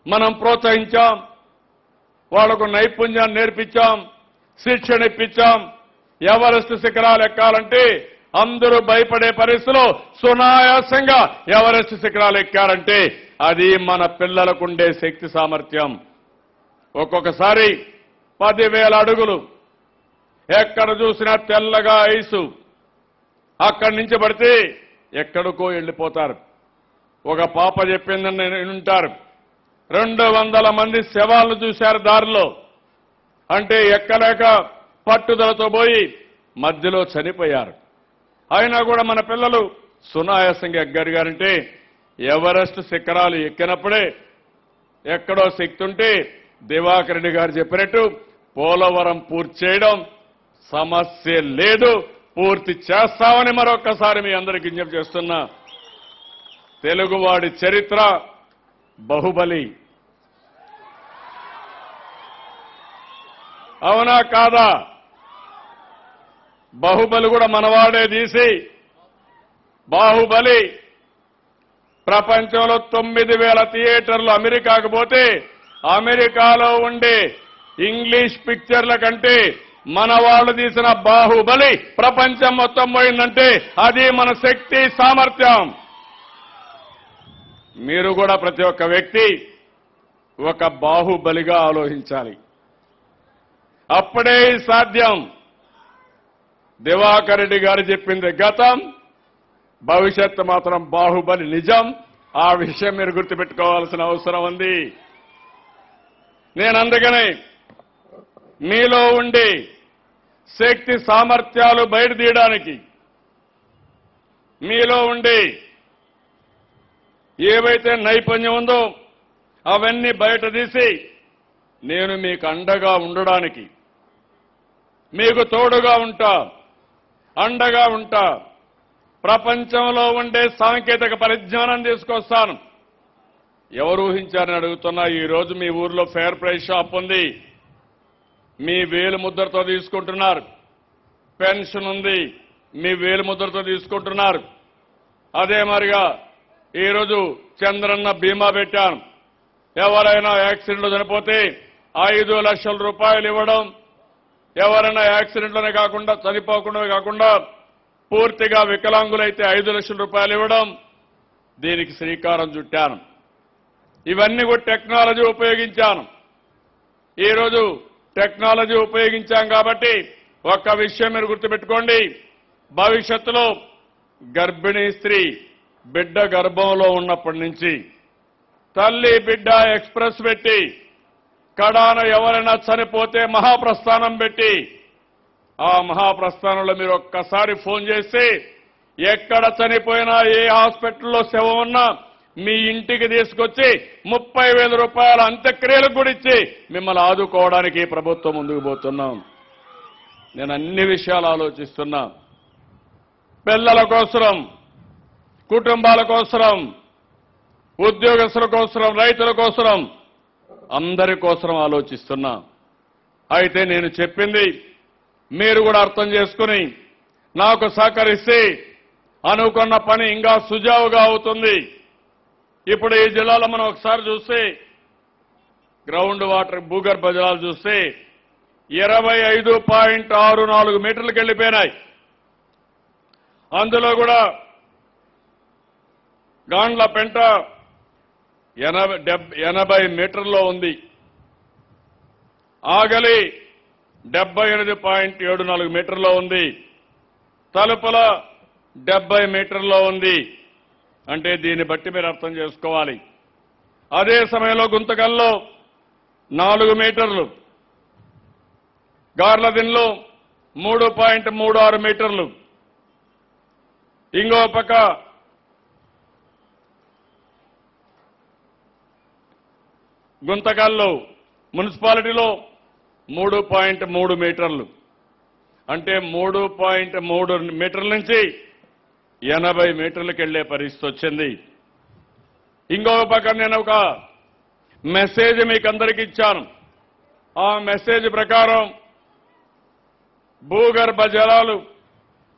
మనం ప్రోత్సహించాం, వాళ్లకు నైపుణ్యాన్ని నేర్పించాం, శిక్షణ ఇప్పించాం. ఎవరెస్ట్ శిఖరాలు ఎక్కాలంటే అందరూ భయపడే పరిస్థితిలో సునాయాసంగా ఎవరెస్ట్ శిఖరాలు ఎక్కారంటే అది మన పిల్లలకుండే శక్తి సామర్థ్యం. ఒక్కొక్కసారి 10,000 అడుగులు, ఎక్కడ చూసినా తెల్లగా ఐసు, అక్కడి నుంచి పడితే ఎక్కడికో వెళ్ళిపోతారు. ఒక పాప చెప్పిందని వింటారు, 200 మంది శవాలను చూశారు దారిలో. అంటే ఎక్కలేక పట్టుదలతో పోయి మధ్యలో చనిపోయారు. అయినా కూడా మన పిల్లలు సునాయాసంగా ఎగ్గరిగారంటే ఎవరెస్ట్ శిఖరాలు ఎక్కినప్పుడే ఎక్కడో శక్తి ఉంటే దివాకర్ రెడ్డి గారు చెప్పినట్టు పోలవరం పూర్తి చేయడం సమస్య లేదు, పూర్తి చేస్తామని మరొక్కసారి మీ అందరికీ విజ్ఞప్తి చేస్తున్నా. తెలుగువాడి చరిత్ర బాహుబలి, అవునా కాదా? బాహుబలి కూడా మనవాడే తీసి, బాహుబలి ప్రపంచంలో 9,000 థియేటర్లు అమెరికాకు పోతే అమెరికాలో ఉండే ఇంగ్లీష్ పిక్చర్ల కంటే మన వాళ్ళు తీసిన బాహుబలి ప్రపంచం మొత్తం పోయిందంటే అది మన శక్తి సామర్థ్యం. మీరు కూడా ప్రతి ఒక్క వ్యక్తి ఒక బాహుబలిగా ఆలోచించాలి, అప్పుడే సాధ్యం. దివాకర్ రెడ్డి గారు చెప్పింది గతం, భవిష్యత్తు మాత్రం బాహుబలి నిజం. ఆ విషయం మీరు గుర్తుపెట్టుకోవాల్సిన అవసరం ఉంది. నేను అందుకని మీలో ఉండి శక్తి సామర్థ్యాలు బయట తీయడానికి, మీలో ఉండి ఏవైతే నైపుణ్యం ఉందో అవన్నీ బయట తీసి నేను మీకు అండగా ఉండడానికి, మీకు తోడుగా ఉంటా, అండగా ఉంటా. ప్రపంచంలో ఉండే సాంకేతిక పరిజ్ఞానం తీసుకొస్తాను. ఎవరు ఊహించారని అడుగుతున్నా. ఈ రోజు మీ ఊర్లో ఫెయిర్ ప్రైస్ షాప్ ఉంది, మీ వేలు ముద్రతో తీసుకుంటున్నారు. పెన్షన్ ఉంది, మీ వేలు ముద్రతో తీసుకుంటున్నారు. అదే మరిగా ఈరోజు చంద్రన్న బీమా పెట్టాను. ఎవరైనా యాక్సిడెంట్లో చనిపోతే 5 లక్షల రూపాయలు ఇవ్వడం, ఎవరైనా యాక్సిడెంట్లోనే కాకుండా చనిపోకుండా కాకుండా పూర్తిగా వికలాంగులైతే 5 లక్షల రూపాయలు ఇవ్వడం, దీనికి శ్రీకారం చుట్టాను. ఇవన్నీ కూడా టెక్నాలజీ ఉపయోగించాను. ఈరోజు టెక్నాలజీ ఉపయోగించాం కాబట్టి ఒక్క విషయం మీరు గుర్తుపెట్టుకోండి. భవిష్యత్తులో గర్భిణీ స్త్రీ బిడ్డ గర్భంలో ఉన్నప్పటి నుంచి తల్లి బిడ్డ ఎక్స్ప్రెస్ పెట్టి, కడాన ఎవరైనా చనిపోతే మహాప్రస్థానం పెట్టి, ఆ మహాప్రస్థానంలో మీరు ఒక్కసారి ఫోన్ చేస్తే ఎక్కడ చనిపోయినా ఏ హాస్పిటల్లో శవం ఉన్నా మీ ఇంటికి తీసుకొచ్చి 30,000 రూపాయల అంత్యక్రియలకు కూడా ఇచ్చి మిమ్మల్ని ఆదుకోవడానికి ప్రభుత్వం ముందుకు పోతున్నాం. నేను అన్ని విషయాలు ఆలోచిస్తున్నా. పిల్లల కోసరం, కుటుంబాల కోసరం, ఉద్యోగస్తుల కోసరం, రైతుల కోసరం, అందరి కోసరం ఆలోచిస్తున్నా. అయితే నేను చెప్పింది మీరు కూడా అర్థం చేసుకుని నాకు సహకరిస్తే అనుకున్న పని ఇంకా సుజావుగా అవుతుంది. ఇప్పుడు ఈ జిల్లాలో మనం ఒకసారి చూస్తే గ్రౌండ్ వాటర్ భూగర్భ జలాలు చూస్తే 25.64 మీటర్లకు వెళ్ళిపోయినాయి. అందులో కూడా గాండ్లపెంట 80 మీటర్లో ఉంది. ఆగలి 78.74 మీటర్లో ఉంది. తలుపుల 70 మీటర్లో ఉంది. అంటే దీన్ని బట్టి మీరు అర్థం చేసుకోవాలి. అదే సమయంలో గుంతకల్లో 4 మీటర్లు, గార్లదిన్లో 3.36 మీటర్లు, ఇంకో పక్క గుంతకల్లో మున్సిపాలిటీలో 3.3 మీటర్లు. అంటే 3.3 మీటర్ల నుంచి 80 మీటర్లకు వెళ్లే పరిస్థితి వచ్చింది. ఇంకొక పక్క నేను ఒక మెసేజ్ మీకు అందరికీ ఇచ్చాను. ఆ మెసేజ్ ప్రకారం భూగర్భ జలాలు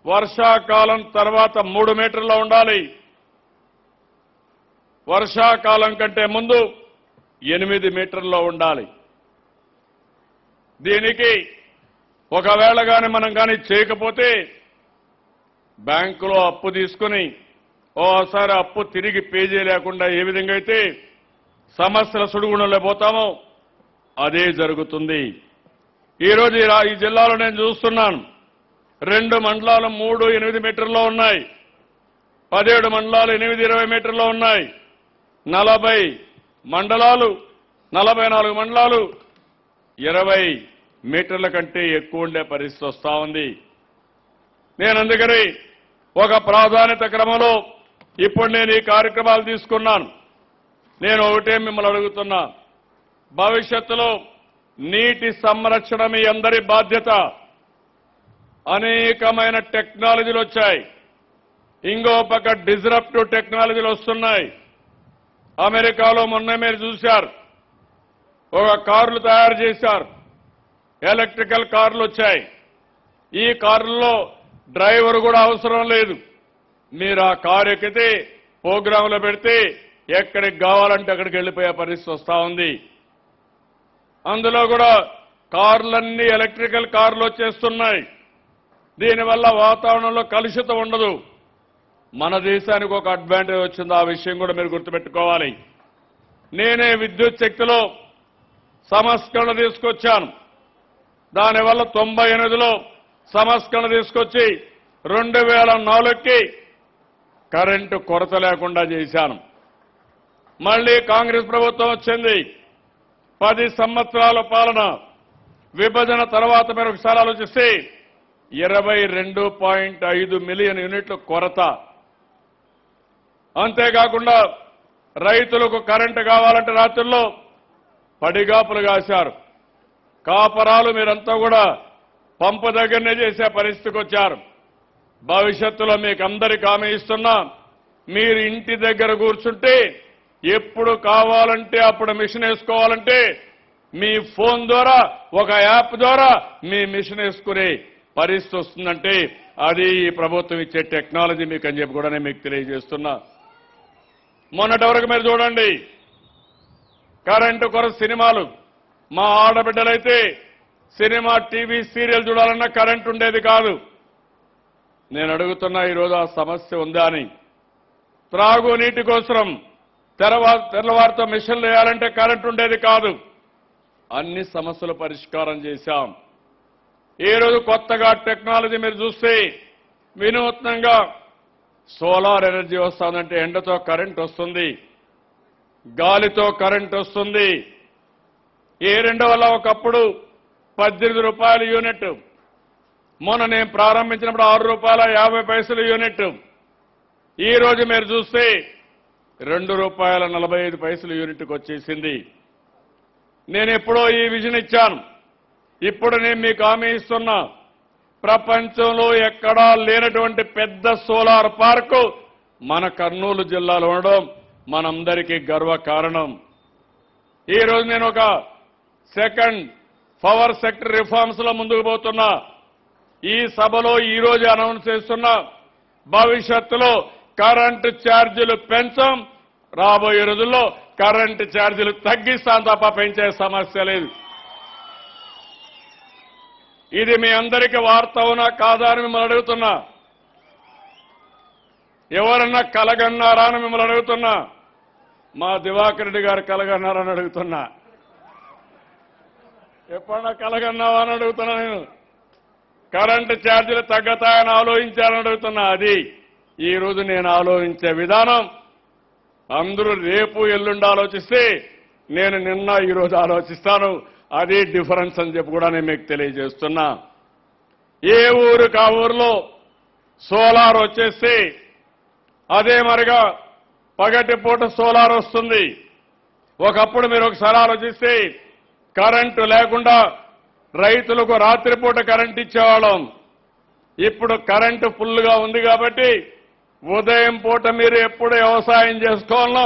వర్షాకాలం తర్వాత 3 మీటర్లో ఉండాలి. వర్షాకాలం కంటే ముందు 8 మీటర్లో ఉండాలి. దీనికి ఒకవేళ మనం చేయకపోతే బ్యాంకులో అప్పు తీసుకుని ఓసారి అప్పు తిరిగి పే చేయలేకుండా ఏ విధంగా అయితే సమస్యల సుడిగుండంలో పోతామో అదే జరుగుతుంది. ఈరోజు ఈ జిల్లాలో నేను చూస్తున్నాను 2 మండలాలు 3.8 మీటర్లో ఉన్నాయి. 17 మండలాలు 8-20 మీటర్లో ఉన్నాయి. 40 మండలాలు 44 మండలాలు 20 మీటర్ల కంటే ఎక్కువ ఉండే పరిస్థితి వస్తా ఉంది. నేను అందుకని ఒక ప్రాధాన్యత క్రమంలో ఇప్పుడు నేను ఈ కార్యక్రమాలు తీసుకున్నాను. నేను ఒకటే మిమ్మల్ని అడుగుతున్నా, భవిష్యత్తులో నీటి సంరక్షణ మీ అందరి బాధ్యత. అనేకమైన టెక్నాలజీలు వచ్చాయి. ఇంకో పక్క డిస్రప్టివ్ టెక్నాలజీలు వస్తున్నాయి. అమెరికాలో మొన్న మీరు చూశారు, ఒక కార్లు తయారు చేశారు, ఎలక్ట్రికల్ కార్లు వచ్చాయి. ఈ కార్లలో డ్రైవర్ కూడా అవసరం లేదు. మీరు ఆ కారు ఎక్కితే ప్రోగ్రాంలో పెడితే ఎక్కడికి కావాలంటే అక్కడికి వెళ్ళిపోయే పరిస్థితి వస్తా ఉంది. అందులో కూడా కార్లన్నీ ఎలక్ట్రికల్ కార్లు వచ్చేస్తున్నాయి. దీనివల్ల వాతావరణంలో కలుషితం ఉండదు. మన దేశానికి ఒక అడ్వాంటేజ్ వచ్చింది. ఆ విషయం కూడా మీరు గుర్తుపెట్టుకోవాలి. నేనే విద్యుత్ శక్తిలో సంస్కరణ తీసుకొచ్చాను. దానివల్ల 98లో సంస్కరణ తీసుకొచ్చి 2004కి కరెంటు కొరత లేకుండా చేశాను. మళ్ళీ కాంగ్రెస్ ప్రభుత్వం వచ్చింది. 10 సంవత్సరాల పాలన విభజన తర్వాత మీరు ఒకసారి ఆలోచిస్తే 22.5 మిలియన్ యూనిట్ల కొరత. అంతేకాకుండా రైతులకు కరెంటు కావాలంటే రాత్రుల్లో పడిగాపులు కాశారు. కాపరాలు మీరంతా కూడా పంపు దగ్గరనే చేసే పరిస్థితికి వచ్చారు. భవిష్యత్తులో మీకు అందరికీ హామీ ఇస్తున్నా, మీరు ఇంటి దగ్గర కూర్చుంటే ఎప్పుడు కావాలంటే అప్పుడు మిషన్ వేసుకోవాలంటే మీ ఫోన్ ద్వారా ఒక యాప్ ద్వారా మీ మిషన్ వేసుకునే పరిస్థితి వస్తుందంటే అది ఈ ప్రభుత్వం ఇచ్చే టెక్నాలజీ మీకు అని చెప్పి కూడా నేను మీకు తెలియజేస్తున్నా. మొన్నటి వరకు మీరు చూడండి, కరెంటు కొర సినిమాలు, మా ఆడబిడ్డలైతే సినిమా టీవీ సీరియల్ చూడాలన్నా కరెంటు ఉండేది కాదు. నేను అడుగుతున్నా ఈరోజు ఆ సమస్య ఉందా అని. త్రాగునీటి కోసం తెల్లవారితో మిషన్లు వేయాలంటే కరెంటు ఉండేది కాదు. అన్ని సమస్యలు పరిష్కారం చేశాం. ఈ రోజు కొత్తగా టెక్నాలజీ మీరు చూస్తే వినూత్నంగా సోలార్ ఎనర్జీ వస్తుందంటే ఎండతో కరెంట్ వస్తుంది, గాలితో కరెంట్ వస్తుంది. ఈ రెండు వల్ల ఒకప్పుడు 18 రూపాయల యూనిట్, మొన్న నేను ప్రారంభించినప్పుడు 6 రూపాయల 50 పైసలు యూనిట్. ఈ రోజు మీరు చూస్తే 2 రూపాయల 45 పైసలు యూనిట్కి వచ్చేసింది. నేను ఎప్పుడో ఈ విజన్ ఇచ్చాను. ఇప్పుడు నేను మీకు హామీ ఇస్తున్నా, ప్రపంచంలో ఎక్కడా లేనటువంటి పెద్ద సోలార్ పార్కు మన కర్నూలు జిల్లాలో ఉండడం మనందరికీ గర్వకారణం. ఈ రోజు నేను ఒక సెకండ్ పవర్ సెక్టర్ రిఫార్మ్స్ లో ముందుకు పోతున్నా. ఈ సభలో ఈ రోజు అనౌన్స్ చేస్తున్నా, భవిష్యత్తులో కరెంటు ఛార్జీలు పెంచం, రాబోయే రోజుల్లో కరెంటు ఛార్జీలు తగ్గిస్తాం తప్ప పెంచే సమస్య లేదు. ఇది మీ అందరికీ వార్త అవునా కాదా అని మిమ్మల్ని అడుగుతున్నా. ఎవరన్నా కలగన్నారా అని మిమ్మల్ని అడుగుతున్నా. మా దివాకర్ రెడ్డి గారు కలగన్నారని అడుగుతున్నా. ఎప్పుడన్నా కలగన్నావా అని అడుగుతున్నా. నేను కరెంటు ఛార్జీలు తగ్గతాయని ఆలోచించాలని అడుగుతున్నా. అది ఈ రోజు నేను ఆలోచించే విధానం. అందరూ రేపు ఎల్లుండి ఆలోచిస్తే నేను నిన్న ఈరోజు ఆలోచిస్తాను. అది డిఫరెన్స్ అని చెప్పి కూడా నేను మీకు తెలియజేస్తున్నా. ఏ ఊరికి ఆ ఊరిలో సోలార్ వచ్చేస్తే అదే మరిగా పగటిపూట సోలార్ వస్తుంది. ఒకప్పుడు మీరు ఒకసారి ఆలోచిస్తే కరెంటు లేకుండా రైతులకు రాత్రిపూట కరెంటు ఇచ్చేవాళ్ళం. ఇప్పుడు కరెంటు ఫుల్గా ఉంది కాబట్టి ఉదయం పూట మీరు ఎప్పుడు వ్యవసాయం చేసుకోవాలో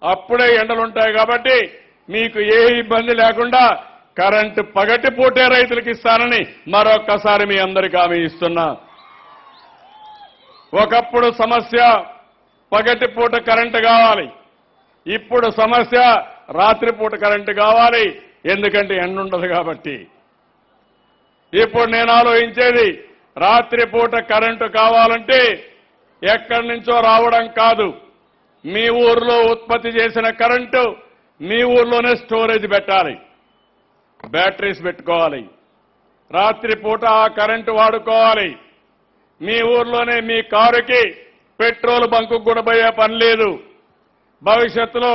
అప్పుడే ఎండలుంటాయి కాబట్టి మీకు ఏ ఇబ్బంది లేకుండా కరెంటు పగటిపూటే రైతులకు ఇస్తానని మరొక్కసారి మీ అందరికీ హామీ ఇస్తున్నా. ఒకప్పుడు సమస్య పగటిపూట కరెంటు కావాలి, ఇప్పుడు సమస్య రాత్రిపూట కరెంటు కావాలి. ఎందుకంటే ఎండ ఉండదు కాబట్టి. ఇప్పుడు నేను ఆలోచించేది, రాత్రిపూట కరెంటు కావాలంటే ఎక్కడి నుంచో రావడం కాదు, మీ ఊర్లో ఉత్పత్తి చేసిన కరెంటు మీ ఊర్లోనే స్టోరేజ్ పెట్టాలి, బ్యాటరీస్ పెట్టుకోవాలి. రాత్రిపూట ఆ కరెంటు వాడుకోవాలి. మీ ఊర్లోనే మీ కారుకి పెట్రోల్ బంకు కూడా పోయే పని లేదు. భవిష్యత్తులో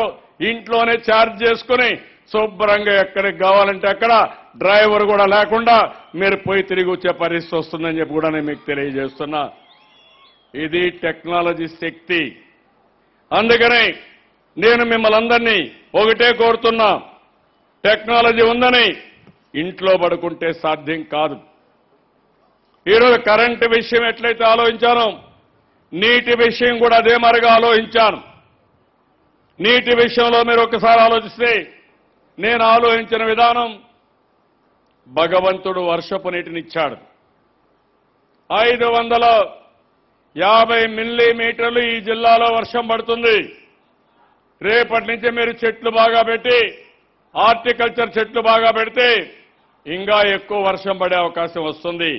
ఇంట్లోనే ఛార్జ్ చేసుకుని శుభ్రంగా ఎక్కడికి కావాలంటే అక్కడ డ్రైవర్ కూడా లేకుండా మీరు పోయి తిరిగి వచ్చే పరిస్థితి వస్తుందని చెప్పి కూడా నేను మీకు తెలియజేస్తున్నా. ఇది టెక్నాలజీ శక్తి. అందుకనే నేను మిమ్మల్ని అందరినీ ఒకటే కోరుతున్నా, టెక్నాలజీ ఉందని ఇంట్లో పడుకుంటే సాధ్యం కాదు. ఈరోజు కరెంటు విషయం ఎట్లయితే ఆలోచించానో నీటి విషయం కూడా అదే మరిగా ఆలోచించాను. నీటి విషయంలో మీరు ఒకసారి ఆలోచిస్తే నేను ఆలోచించిన విధానం, భగవంతుడు వర్షపు నీటినిచ్చాడు. 550 మిల్లీమీటర్లు ఈ జిల్లాలో వర్షం పడుతుంది. రేపటి నుంచి మీరు చెట్లు బాగా పెట్టి హార్టికల్చర్ చెట్లు బాగా పెడితే ఇంకా ఎక్కువ వర్షం పడే అవకాశం వస్తుంది.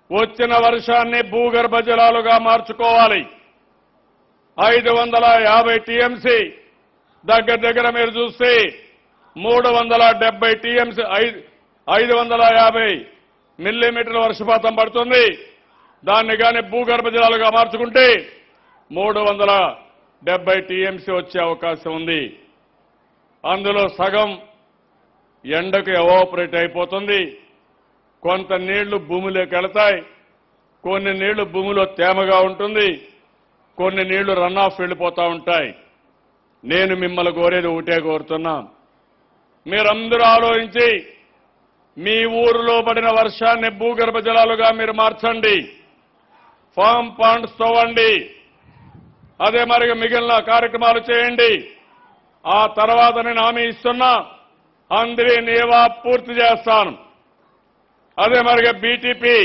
వచ్చిన వర్షాన్ని భూగర్భ జలాలుగా మార్చుకోవాలి. 550 టీఎంసీ దగ్గర మీరు చూస్తే 370 టీఎంసీ 550 మిల్లీమీటర్ల వర్షపాతం పడుతుంది. దాన్ని కానీ భూగర్భ జలాలుగా మార్చుకుంటే 70 టీఎంసీ వచ్చే అవకాశం ఉంది. అందులో సగం ఎండకు ఎవాపరేట్ అయిపోతుంది. కొంత నీళ్లు భూమిలోకి వెళతాయి, కొన్ని నీళ్లు భూమిలో తేమగా ఉంటుంది, కొన్ని నీళ్లు రన్ ఆఫ్ వెళ్ళిపోతూ ఉంటాయి. నేను మిమ్మల్ని కోరేది ఒకటే కోరుతున్నా, మీరందరూ ఆలోచించి మీ ఊరిలో పడిన వర్షాన్ని భూగర్భ జలాలుగా మీరు మార్చండి, ఫామ్ పాండ్స్ తవ్వండి, అదే మరి మిగిలిన కార్యక్రమాలు చేయండి. ఆ తర్వాత నేను హామీ ఇస్తున్నా, అందరి నేవా పూర్తి చేస్తాను. అదే మరిగా బీటీపీ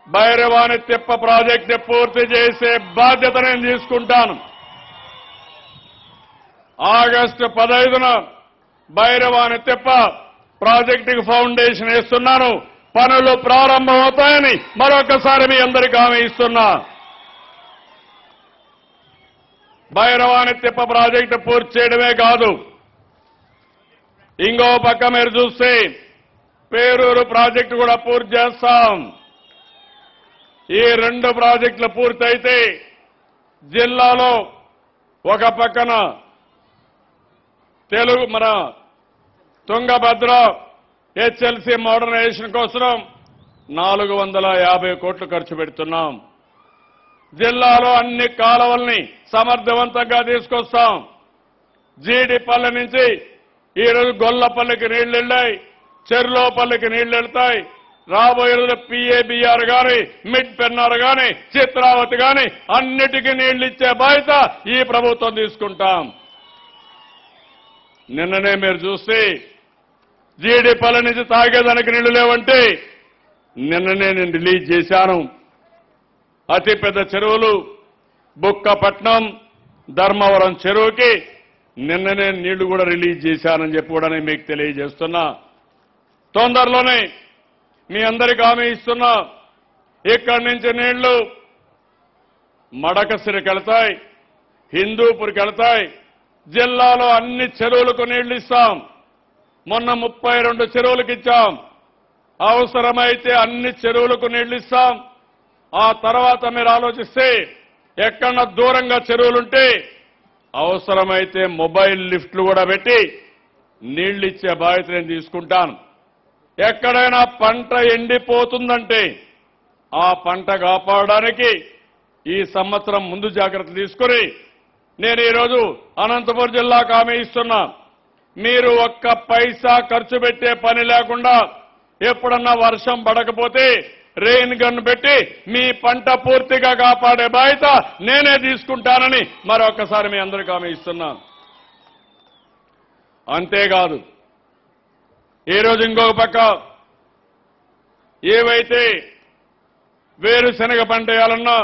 భైరవాని తిప్ప ప్రాజెక్టు పూర్తి చేసే బాధ్యత నేను తీసుకుంటాను. ఆగస్టు 15న భైరవాని తిప్ప ప్రాజెక్టుకి ఫౌండేషన్ వేస్తున్నాను. పనులు ప్రారంభమవుతాయని మరొకసారి మీ అందరికీ హామీ ఇస్తున్నా. భైరవాని తిప్ప ప్రాజెక్టు పూర్తి చేయడమే కాదు, ఇంకో పక్క మీరు చూస్తే పేరూరు ప్రాజెక్టు కూడా పూర్తి చేస్తాం. ఈ 2 ప్రాజెక్టులు పూర్తయితే జిల్లాలో ఒక పక్కన మన తుంగభద్ర హెచ్ఎల్సీ మోడర్నైజేషన్ కోసం 450 కోట్లు ఖర్చు పెడుతున్నాం. జిల్లాలో అన్ని కాలువల్ని సమర్థవంతంగా తీసుకొస్తాం. జీడిపల్లి నుంచి ఈరోజు గొల్లపల్లికి నీళ్లు వెళ్ళాయి, చెర్లోపల్లికి నీళ్లు వెళ్తాయి. రాబోయే రోజు పిఏబిఆర్ గాని, మిడ్ పెన్నార్ గాని, చిత్రావతి గాని అన్నిటికీ నీళ్లు ఇచ్చే బాధ్యత ఈ ప్రభుత్వం తీసుకుంటాం. నిన్ననే మీరు చూస్తే జీడిపల్లి నుంచి తాగేదానికి నీళ్లు లేవంటే నిన్ననే నేను రిలీజ్ చేశాను. అతిపెద్ద చెరువులు బుక్కపట్నం, ధర్మవరం చెరువుకి నిన్ననే నీళ్లు కూడా రిలీజ్ చేశానని చెప్పి కూడా నేను మీకు తెలియజేస్తున్నా. తొందరలోనే మీ అందరికీ హామీ ఇస్తున్నా, ఇక్కడి నుంచి నీళ్లు మడకసిరికి వెళ్తాయి, హిందూపూర్కి వెళ్తాయి. జిల్లాలో అన్ని చెరువులకు నీళ్లు ఇస్తాం. మొన్న 32 చెరువులకు ఇచ్చాం. అవసరమైతే అన్ని చెరువులకు నీళ్లు ఇస్తాం. ఆ తర్వాత మీరు ఆలోచిస్తే ఎక్కడన్నా దూరంగా చెరువులుంటే అవసరమైతే మొబైల్ లిఫ్ట్లు కూడా పెట్టి నీళ్లు ఇచ్చే బాధ్యత నేను తీసుకుంటాను. ఎక్కడైనా పంట ఎండిపోతుందంటే ఆ పంట కాపాడడానికి ఈ సంవత్సరం ముందు జాగ్రత్తలు తీసుకుని నేను ఈరోజు అనంతపురం జిల్లాకు హామీ ఇస్తున్నా, మీరు ఒక్క పైసా ఖర్చు పెట్టే పని లేకుండా ఎప్పుడన్నా వర్షం పడకపోతే రెయిన్ గన్ పెట్టి మీ పంట పూర్తిగా కాపాడే బాధ్యత నేనే తీసుకుంటానని మరొకసారి మీ అందరికీ హామీ ఇస్తున్నాను. అంతేకాదు, ఈరోజు ఇంకొక పక్క ఏవైతే వేరుశనగ పంట వేయాలన్నా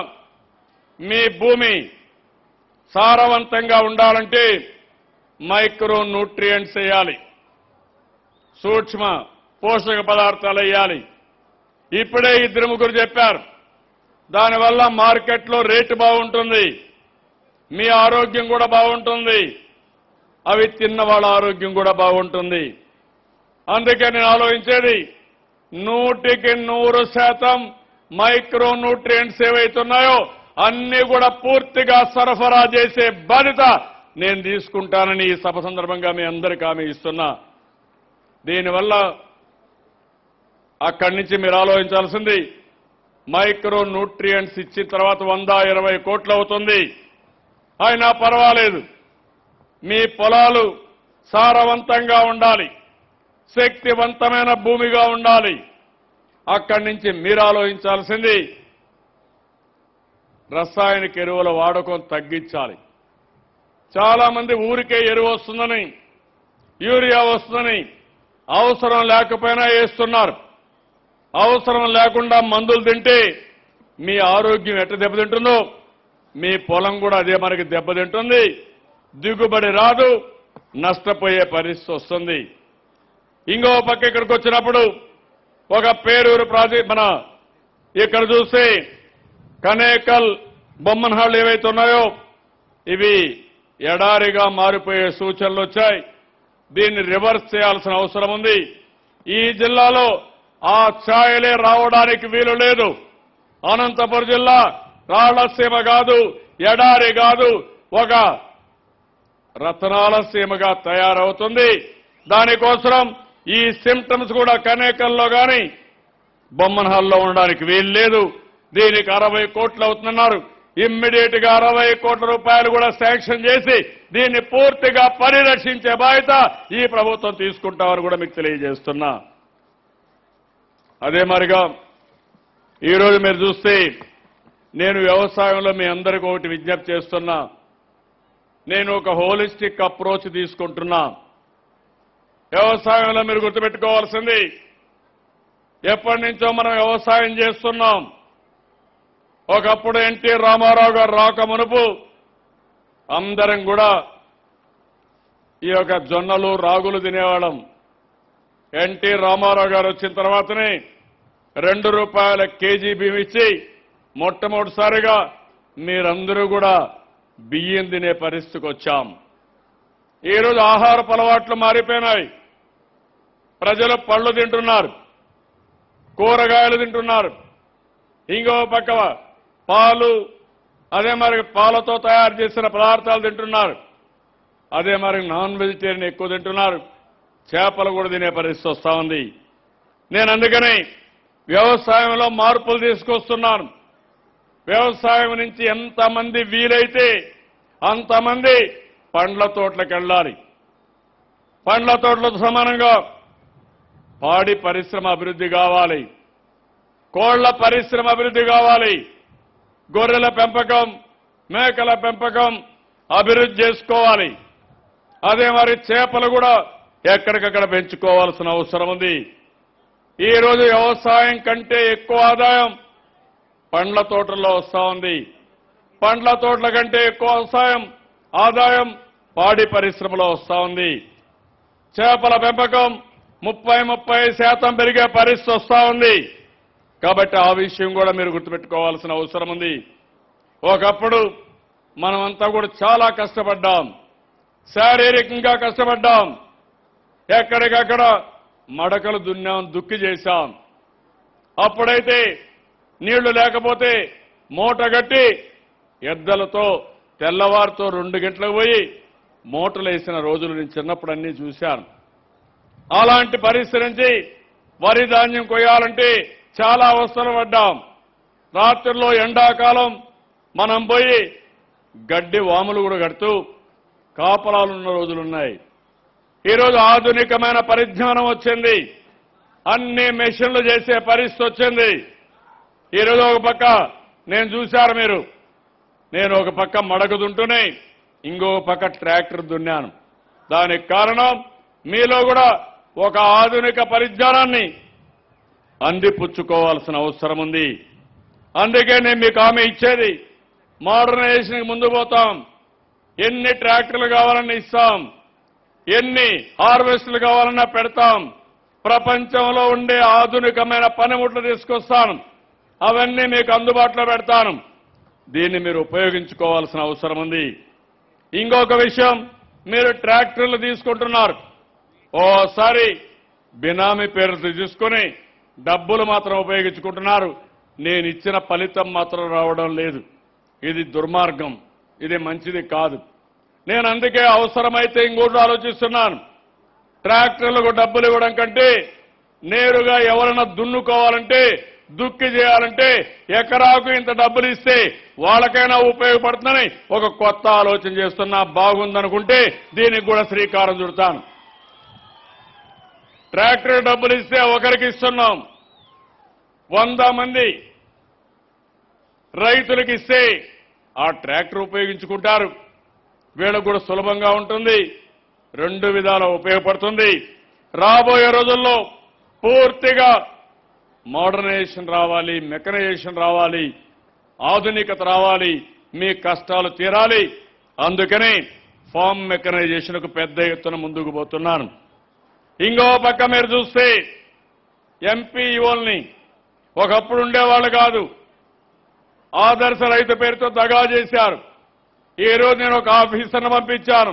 మీ భూమి సారవంతంగా ఉండాలంటే మైక్రో న్యూట్రియంట్స్ వేయాలి, సూక్ష్మ పోషక పదార్థాలు వేయాలి. ఇప్పుడే 2-3 చెప్పారు. దానివల్ల మార్కెట్లో రేటు బాగుంటుంది, మీ ఆరోగ్యం కూడా బాగుంటుంది, అవి తిన్న వాళ్ళ ఆరోగ్యం కూడా బాగుంటుంది. అందుకే నేను ఆలోచించేది 100కి 100% మైక్రో న్యూట్రియంట్స్ ఏవైతున్నాయో అన్ని కూడా పూర్తిగా సరఫరా చేసే బాధ్యత నేను తీసుకుంటానని ఈ సభ సందర్భంగా మీ అందరికీ హామీ ఇస్తున్నా. దీనివల్ల అక్కడి నుంచి మీరు ఆలోచించాల్సింది, మైక్రో న్యూట్రియంట్స్ ఇచ్చిన తర్వాత 120 కోట్లు అవుతుంది. అయినా పర్వాలేదు, మీ పొలాలు సారవంతంగా ఉండాలి, శక్తివంతమైన భూమిగా ఉండాలి. అక్కడి నుంచి మీరు ఆలోచించాల్సింది రసాయనిక ఎరువుల వాడకం తగ్గించాలి. చాలా మంది ఊరికే ఎరువు వస్తుందని, యూరియా వస్తుందని అవసరం లేకపోయినా వేస్తున్నారు. అవసరం లేకుండా మందులు తింటే మీ ఆరోగ్యం ఎట్ట దెబ్బతింటుందో మీ పొలం కూడా అదే మనకి దెబ్బతింటుంది. దిగుబడి రాదు, నష్టపోయే పరిస్థితి వస్తుంది. ఇంకో పక్క ఇక్కడికి వచ్చినప్పుడు ఒక పేరూరు ప్రాజెక్ట్ మన ఇక్కడ చూస్తే కనేకల్ బొమ్మన్హాళ్ళు ఏవైతే ఉన్నాయో ఇవి ఎడారిగా మారిపోయే సూచనలు వచ్చాయి. దీన్ని రివర్స్ చేయాల్సిన అవసరం ఉంది. ఈ జిల్లాలో ఆ ఛాయలే రావడానికి వీలు లేదు. అనంతపురం జిల్లా రాళ్లసీమ కాదు, ఎడారి కాదు, ఒక రతనాల సీమగా తయారవుతుంది. దానికోసం ఈ సింప్టమ్స్ కూడా కనేకల్లో కానీ బొమ్మన్హాల్లో ఉండడానికి వీలు లేదు. దీనికి 60 కోట్లు అవుతున్నారు. ఇమ్మీడియట్ గా 60 కోట్ల రూపాయలు కూడా శాంక్షన్ చేసి దీన్ని పూర్తిగా పరిరక్షించే బాధ్యత ఈ ప్రభుత్వం తీసుకుంటామని కూడా మీకు తెలియజేస్తున్నా. అదే మరిగా ఈరోజు మీరు చూస్తే నేను వ్యవసాయంలో మీ అందరికీ ఒకటి విజ్ఞప్తి చేస్తున్నా. నేను ఒక హోలిస్టిక్ అప్రోచ్ తీసుకుంటున్నా. వ్యవసాయంలో మీరు గుర్తుపెట్టుకోవాల్సింది, ఎప్పటి నుంచో మనం వ్యవసాయం చేస్తున్నాం. ఒకప్పుడు ఎన్టీ రామారావు గారు రాక మునుపు అందరం కూడా ఈ యొక్క జొన్నలు రాగులు తినేవాళ్ళం. ఎన్టీ రామారావు గారు వచ్చిన తర్వాతనే ₹2 కేజీ బియ్యం ఇచ్చి మొట్టమొదటిసారిగా మీరందరూ కూడా బియ్యం తినే పరిస్థితికి వచ్చాం. ఈరోజు ఆహారపు అలవాట్లు మారిపోయినాయి. ప్రజలు పళ్ళు తింటున్నారు, కూరగాయలు తింటున్నారు, ఇంకో పక్క పాలు, అదే మరి పాలతో తయారు చేసిన పదార్థాలు తింటున్నారు. అదే మరి నాన్ వెజిటేరియన్ ఎక్కువ తింటున్నారు. చేపలు కూడా తినే పరిస్థితి వస్తా ఉంది. నేను అందుకని వ్యవసాయంలో మార్పులు తీసుకొస్తున్నాను. వ్యవసాయం నుంచి ఎంతమంది వీలైతే అంతమంది పండ్ల తోటలకు వెళ్ళాలి. పండ్ల తోటలతో సమానంగా పాడి పరిశ్రమ అభివృద్ధి కావాలి, కోళ్ల పరిశ్రమ అభివృద్ధి కావాలి, గొర్రెల పెంపకం, మేకల పెంపకం అభివృద్ధి చేసుకోవాలి. అదే మరి చేపలు కూడా ఎక్కడికక్కడ పెంచుకోవాల్సిన అవసరం ఉంది. ఈ రోజు వ్యవసాయం కంటే ఎక్కువ ఆదాయం పండ్ల తోటల్లో వస్తా ఉంది. పండ్ల తోటల కంటే ఎక్కువ ఆదాయం పాడి పరిశ్రమలో వస్తా ఉంది. చేపల పెంపకం 30% పెరిగే పరిస్థితి వస్తా ఉంది. కాబట్టి ఆ విషయం కూడా మీరు గుర్తుపెట్టుకోవాల్సిన అవసరం ఉంది. ఒకప్పుడు మనమంతా కూడా చాలా కష్టపడ్డాం, శారీరకంగా కష్టపడ్డాం, ఎక్కడికక్కడ మడకలు దున్నాం, దుక్కి చేశాం. అప్పుడైతే నీళ్లు లేకపోతే మూటగట్టి ఎద్దలతో తెల్లవారితో 2 గంటలకు పోయి మూటలు వేసిన రోజులు నేను చిన్నప్పుడు అన్నీ చూశాను. అలాంటి పరిస్థితి నుంచి వరి ధాన్యం కొయ్యాలంటే చాలా అవస్థలు పడ్డాం. రాత్రుల్లో ఎండాకాలం మనం పోయి గడ్డి వాములు కూడా కడుతూ కాపలాలున్న రోజులున్నాయి. ఈరోజు ఆధునికమైన పరిజ్ఞానం వచ్చింది, అన్ని మెషిన్లు చేసే పరిస్థితి వచ్చింది. ఈరోజు ఒక పక్క నేను చూశారు మీరు, నేను ఒక పక్క మడకదుంటూనే ఇంకో పక్క ట్రాక్టర్ దున్నాను. దానికి కారణం మీలో కూడా ఒక ఆధునిక పరిజ్ఞానాన్ని అందిపుచ్చుకోవాల్సిన అవసరం ఉంది. అందుకే నేను మీకు హామీ ఇచ్చేది, మోడర్నైజేషన్కి ముందు పోతాం. ఎన్ని ట్రాక్టర్లు కావాలన్నా ఇస్తాం, ఎన్ని హార్వెస్టర్లు కావాలన్నా పెడతాం. ప్రపంచంలో ఉండే ఆధునికమైన పనిముట్లు తీసుకొస్తాను, అవన్నీ మీకు అందుబాటులో పెడతాను. దీన్ని మీరు ఉపయోగించుకోవాల్సిన అవసరం ఉంది. ఇంకొక విషయం, మీరు ట్రాక్టర్లు తీసుకుంటున్నారు, ఓసారి బినామీ పేరుతో తీసుకుని డబ్బులు మాత్రం ఉపయోగించుకుంటున్నారు. నేను ఇచ్చిన ఫలితం మాత్రం రావడం లేదు. ఇది దుర్మార్గం, ఇది మంచిది కాదు. నేను అందుకే అవసరమైతే ఇంకోటి ఆలోచిస్తున్నాను. ట్రాక్టర్లకు డబ్బులు ఇవ్వడం కంటే నేరుగా ఎవరైనా దున్నుకోవాలంటే, దుక్కి చేయాలంటే ఎకరాకు ఇంత డబ్బులు ఇస్తే వాళ్ళకైనా ఉపయోగపడుతుందని ఒక కొత్త ఆలోచన చేస్తున్నా. బాగుందనుకుంటే దీనికి కూడా శ్రీకారం చుడతాను. ట్రాక్టర్ డబ్బులు ఇస్తే ఒకరికి ఇస్తున్నాం, 100 మంది రైతులకు ఇస్తే ఆ ట్రాక్టర్ ఉపయోగించుకుంటారు. వీళ్ళకు కూడా సులభంగా ఉంటుంది, 2 విధాలు ఉపయోగపడుతుంది. రాబోయే రోజుల్లో పూర్తిగా మోడర్నైజేషన్ రావాలి, మెకనైజేషన్ రావాలి, ఆధునికత రావాలి, మీ కష్టాలు తీరాలి. అందుకని ఫార్మ్ మెకనైజేషన్కు పెద్ద ఎత్తున ముందుకు పోతున్నాను. ఇంకో పక్క మీరు చూస్తే ఎంపీఓల్ని ఒకప్పుడు ఉండేవాళ్ళు కాదు, ఆదర్శ రైతు పేరుతో దగా చేశారు. ఈ రోజు నేను ఒక ఆఫీసర్ను పంపించాను,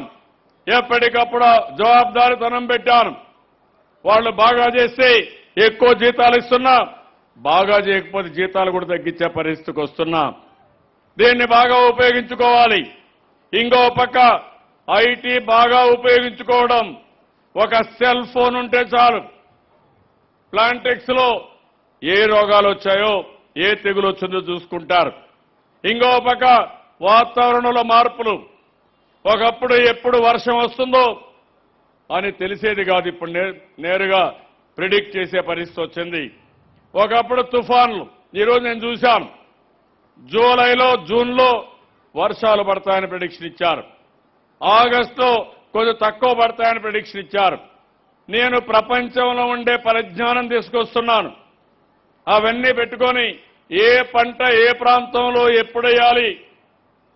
ఎప్పటికప్పుడు జవాబుదారీతనం పెట్టాను. వాళ్ళు బాగా చేస్తే ఎక్కువ జీతాలు ఇస్తున్నా, బాగా చేయకపోతే జీతాలు కూడా తగ్గించే పరిస్థితికి వస్తున్నా. దీన్ని బాగా ఉపయోగించుకోవాలి. ఇంకో పక్క ఐటీ బాగా ఉపయోగించుకోవడం. ఒక సెల్ ఫోన్ ఉంటే చాలు ప్లాంటెక్స్ లో ఏ రోగాలు వచ్చాయో ఏ తెగులు వచ్చిందో చూసుకుంటారు. ఇంకో పక్క వాతావరణంలో మార్పులు. ఒకప్పుడు ఎప్పుడు వర్షం వస్తుందో అని తెలిసేది కాదు, ఇప్పుడు నేరుగా ప్రిడిక్ట్ చేసే పరిస్థితి వచ్చింది. ఒకప్పుడు తుఫాన్లు, ఈరోజు నేను చూశాను జూలైలో జూన్లో వర్షాలు పడతాయని ప్రిడిక్షన్ ఇచ్చారు. ఆగస్టులో కొంచెం తక్కువ పడతాయని ప్రిడిక్షన్ ఇచ్చారు. నేను ప్రపంచంలో ఉండే పరిజ్ఞానం తీసుకొస్తున్నాను. అవన్నీ పెట్టుకొని ఏ పంట ఏ ప్రాంతంలో ఎప్పుడేయాలి,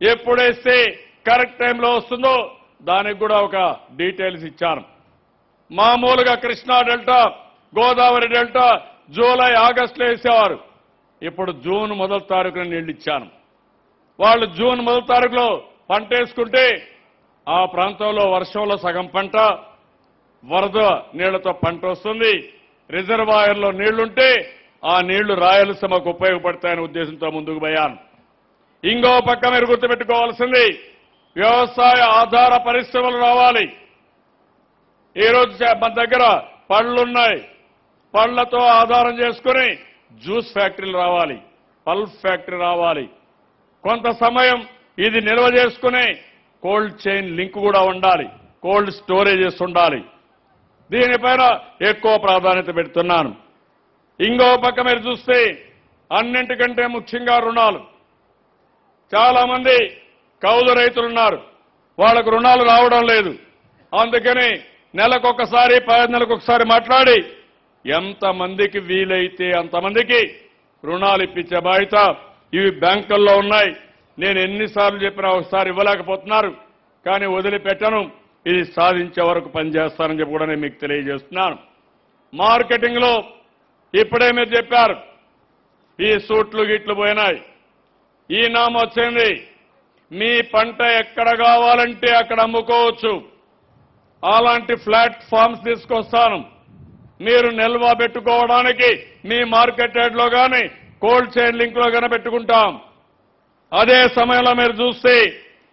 ఎప్పుడేస్తే కరెక్ట్ టైంలో వస్తుందో దానికి కూడా ఒక డీటెయిల్స్ ఇచ్చాను. మామూలుగా Krishna delta, Godavari delta July ఆగస్టులో వేసేవారు. ఇప్పుడు జూన్ మొదటి తారీఖున నీళ్లు ఇచ్చాను. వాళ్ళు జూన్ మొదటి తారీఖులో పంట వేసుకుంటే ఆ ప్రాంతంలో వర్షంలో సగం పంట, వరద నీళ్లతో పంట వస్తుంది. రిజర్వాయర్లో నీళ్లుంటే ఆ నీళ్లు రాయలసీమకు ఉపయోగపడతాయనే ఉద్దేశంతో ముందుకు పోయాను. ఇంకో పక్క మీరు గుర్తుపెట్టుకోవాల్సింది వ్యవసాయ ఆధార పరిశ్రమలు రావాలి. ఈరోజు మన దగ్గర పళ్ళున్నాయి, పళ్లతో ఆధారం చేసుకుని జ్యూస్ ఫ్యాక్టరీలు రావాలి, పల్ప్ ఫ్యాక్టరీ రావాలి. కొంత సమయం ఇది నిల్వ చేసుకునే కోల్డ్ చైన్ లింక్ కూడా ఉండాలి, కోల్డ్ స్టోరేజెస్ ఉండాలి. దీనిపైన ఎక్కువ ప్రాధాన్యత పెడుతున్నాను. ఇంకో పక్క మీరు చూస్తే అన్నింటికంటే ముఖ్యంగా రుణాలు. చాలా మంది కౌలు రైతులున్నారు, వాళ్లకు రుణాలు రావడం లేదు. అందుకని నెలకొకసారి 10 నెలలకు ఒకసారి మాట్లాడి ఎంతమందికి వీలైతే అంతమందికి రుణాలు ఇప్పించే బాధ్యత. ఇవి బ్యాంకుల్లో ఉన్నాయి. నేను ఎన్నిసార్లు చెప్పినా ఒకసారి ఇవ్వలేకపోతున్నారు, కానీ వదిలిపెట్టను. ఇది సాధించే వరకు పనిచేస్తానని చెప్పి కూడా నేను మీకు తెలియజేస్తున్నాను. మార్కెటింగ్ లో ఇప్పుడే మీరు చెప్పారు ఈ సూట్లు గిట్లు పోయినాయి, ఈ నామ వచ్చింది. మీ పంట ఎక్కడ కావాలంటే అక్కడ అమ్ముకోవచ్చు. అలాంటి ప్లాట్ఫామ్స్ తీసుకొస్తాను. మీరు నిల్వ పెట్టుకోవడానికి మీ మార్కెట్ యార్డ్లో కానీ కోల్డ్ చైన్ లింక్ లో కానీ పెట్టుకుంటాం. అదే సమయంలో మీరు చూస్తే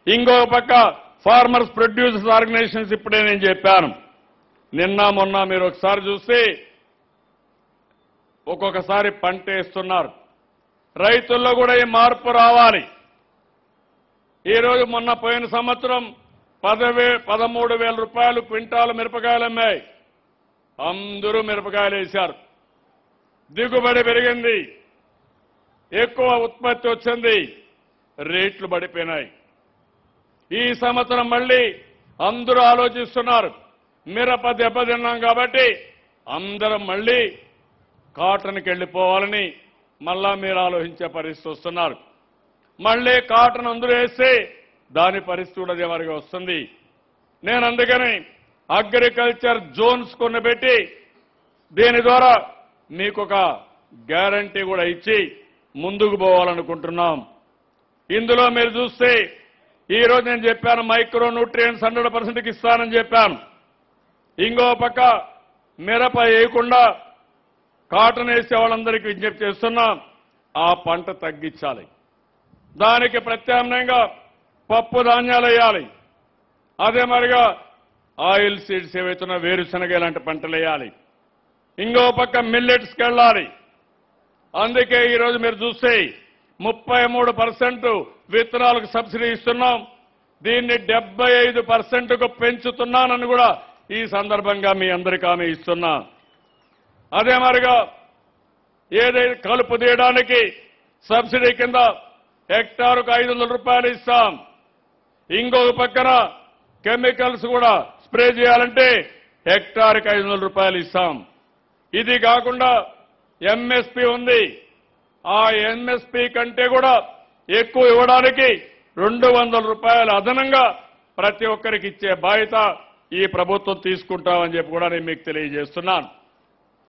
ఇంకో పక్క ఫార్మర్స్ ప్రొడ్యూసర్స్ ఆర్గనైజేషన్స్ ఇప్పుడే నేను చెప్పాను. నిన్న మొన్న మీరు ఒకసారి చూస్తే ఒక్కొక్కసారి పంట వేస్తున్నారు. రైతుల్లో కూడా ఈ మార్పు రావాలి. ఈరోజు మొన్న పోయిన సంవత్సరం 13,000 రూపాయలు క్వింటాలు మిరపకాయలు అమ్మాయి. అందరూ మిరపకాయలు వేశారు. దిగుబడి పెరిగింది, ఎక్కువ ఉత్పత్తి వచ్చింది, రేట్లు పడిపోయినాయి. ఈ సంవత్సరం మళ్ళీ అందరూ ఆలోచిస్తున్నారు. మిరప దెబ్బతిన్నాం కాబట్టి అందరం మళ్ళీ కాటన్కి వెళ్ళిపోవాలని మళ్ళా మీరు ఆలోచించే పరిస్థితి వస్తున్నారు. మళ్ళీ కాటన్ అందరూ వేస్తే దాని పరిస్థితి కూడా అదే వరకు వస్తుంది. నేను అందుకని అగ్రికల్చర్ జోన్స్ కొనబెట్టి దీని ద్వారా మీకు ఒక గ్యారంటీ కూడా ఇచ్చి ముందుకు పోవాలనుకుంటున్నాం. ఇందులో మీరు చూస్తే ఈరోజు నేను చెప్పాను మైక్రో న్యూట్రియంట్స్ 100%కి ఇస్తానని చెప్పాను. ఇంకో పక్క మిరప వేయకుండా కాటన్ వేసే వాళ్ళందరికీ విజ్ఞప్తి చేస్తున్నాం, ఆ పంట తగ్గించాలి. దానికి ప్రత్యామ్నాయంగా పప్పు ధాన్యాలు వేయాలి. అదే మరిగా ఆయిల్ సీడ్స్ ఏవైతున్నా వేరుశనగ ఇలాంటి పంటలు వేయాలి. ఇంకో పక్క మిల్లెట్స్కి వెళ్ళాలి. అందుకే ఈరోజు మీరు చూస్తే 33% విత్తనాలకు సబ్సిడీ ఇస్తున్నాం. దీన్ని 75%కు పెంచుతున్నానని కూడా ఈ సందర్భంగా మీ అందరికీ హామీ ఇస్తున్నా. అదే మరిగా ఏదైతే కలుపు తీయడానికి సబ్సిడీ కింద హెక్టారుకు 500 రూపాయలు ఇస్తాం. ఇంకొక పక్కన కెమికల్స్ కూడా స్ప్రే చేయాలంటే హెక్టార్కి 500 రూపాయలు ఇస్తాం. ఇది కాకుండా ఎంఎస్పీ ఉంది. ఆ ఎంఎస్పీ కంటే కూడా ఎక్కువ ఇవ్వడానికి 200 రూపాయలు అదనంగా ప్రతి ఒక్కరికి ఇచ్చే బాధ్యత ఈ ప్రభుత్వం తీసుకుంటామని చెప్పి కూడా నేను మీకు తెలియజేస్తున్నాను.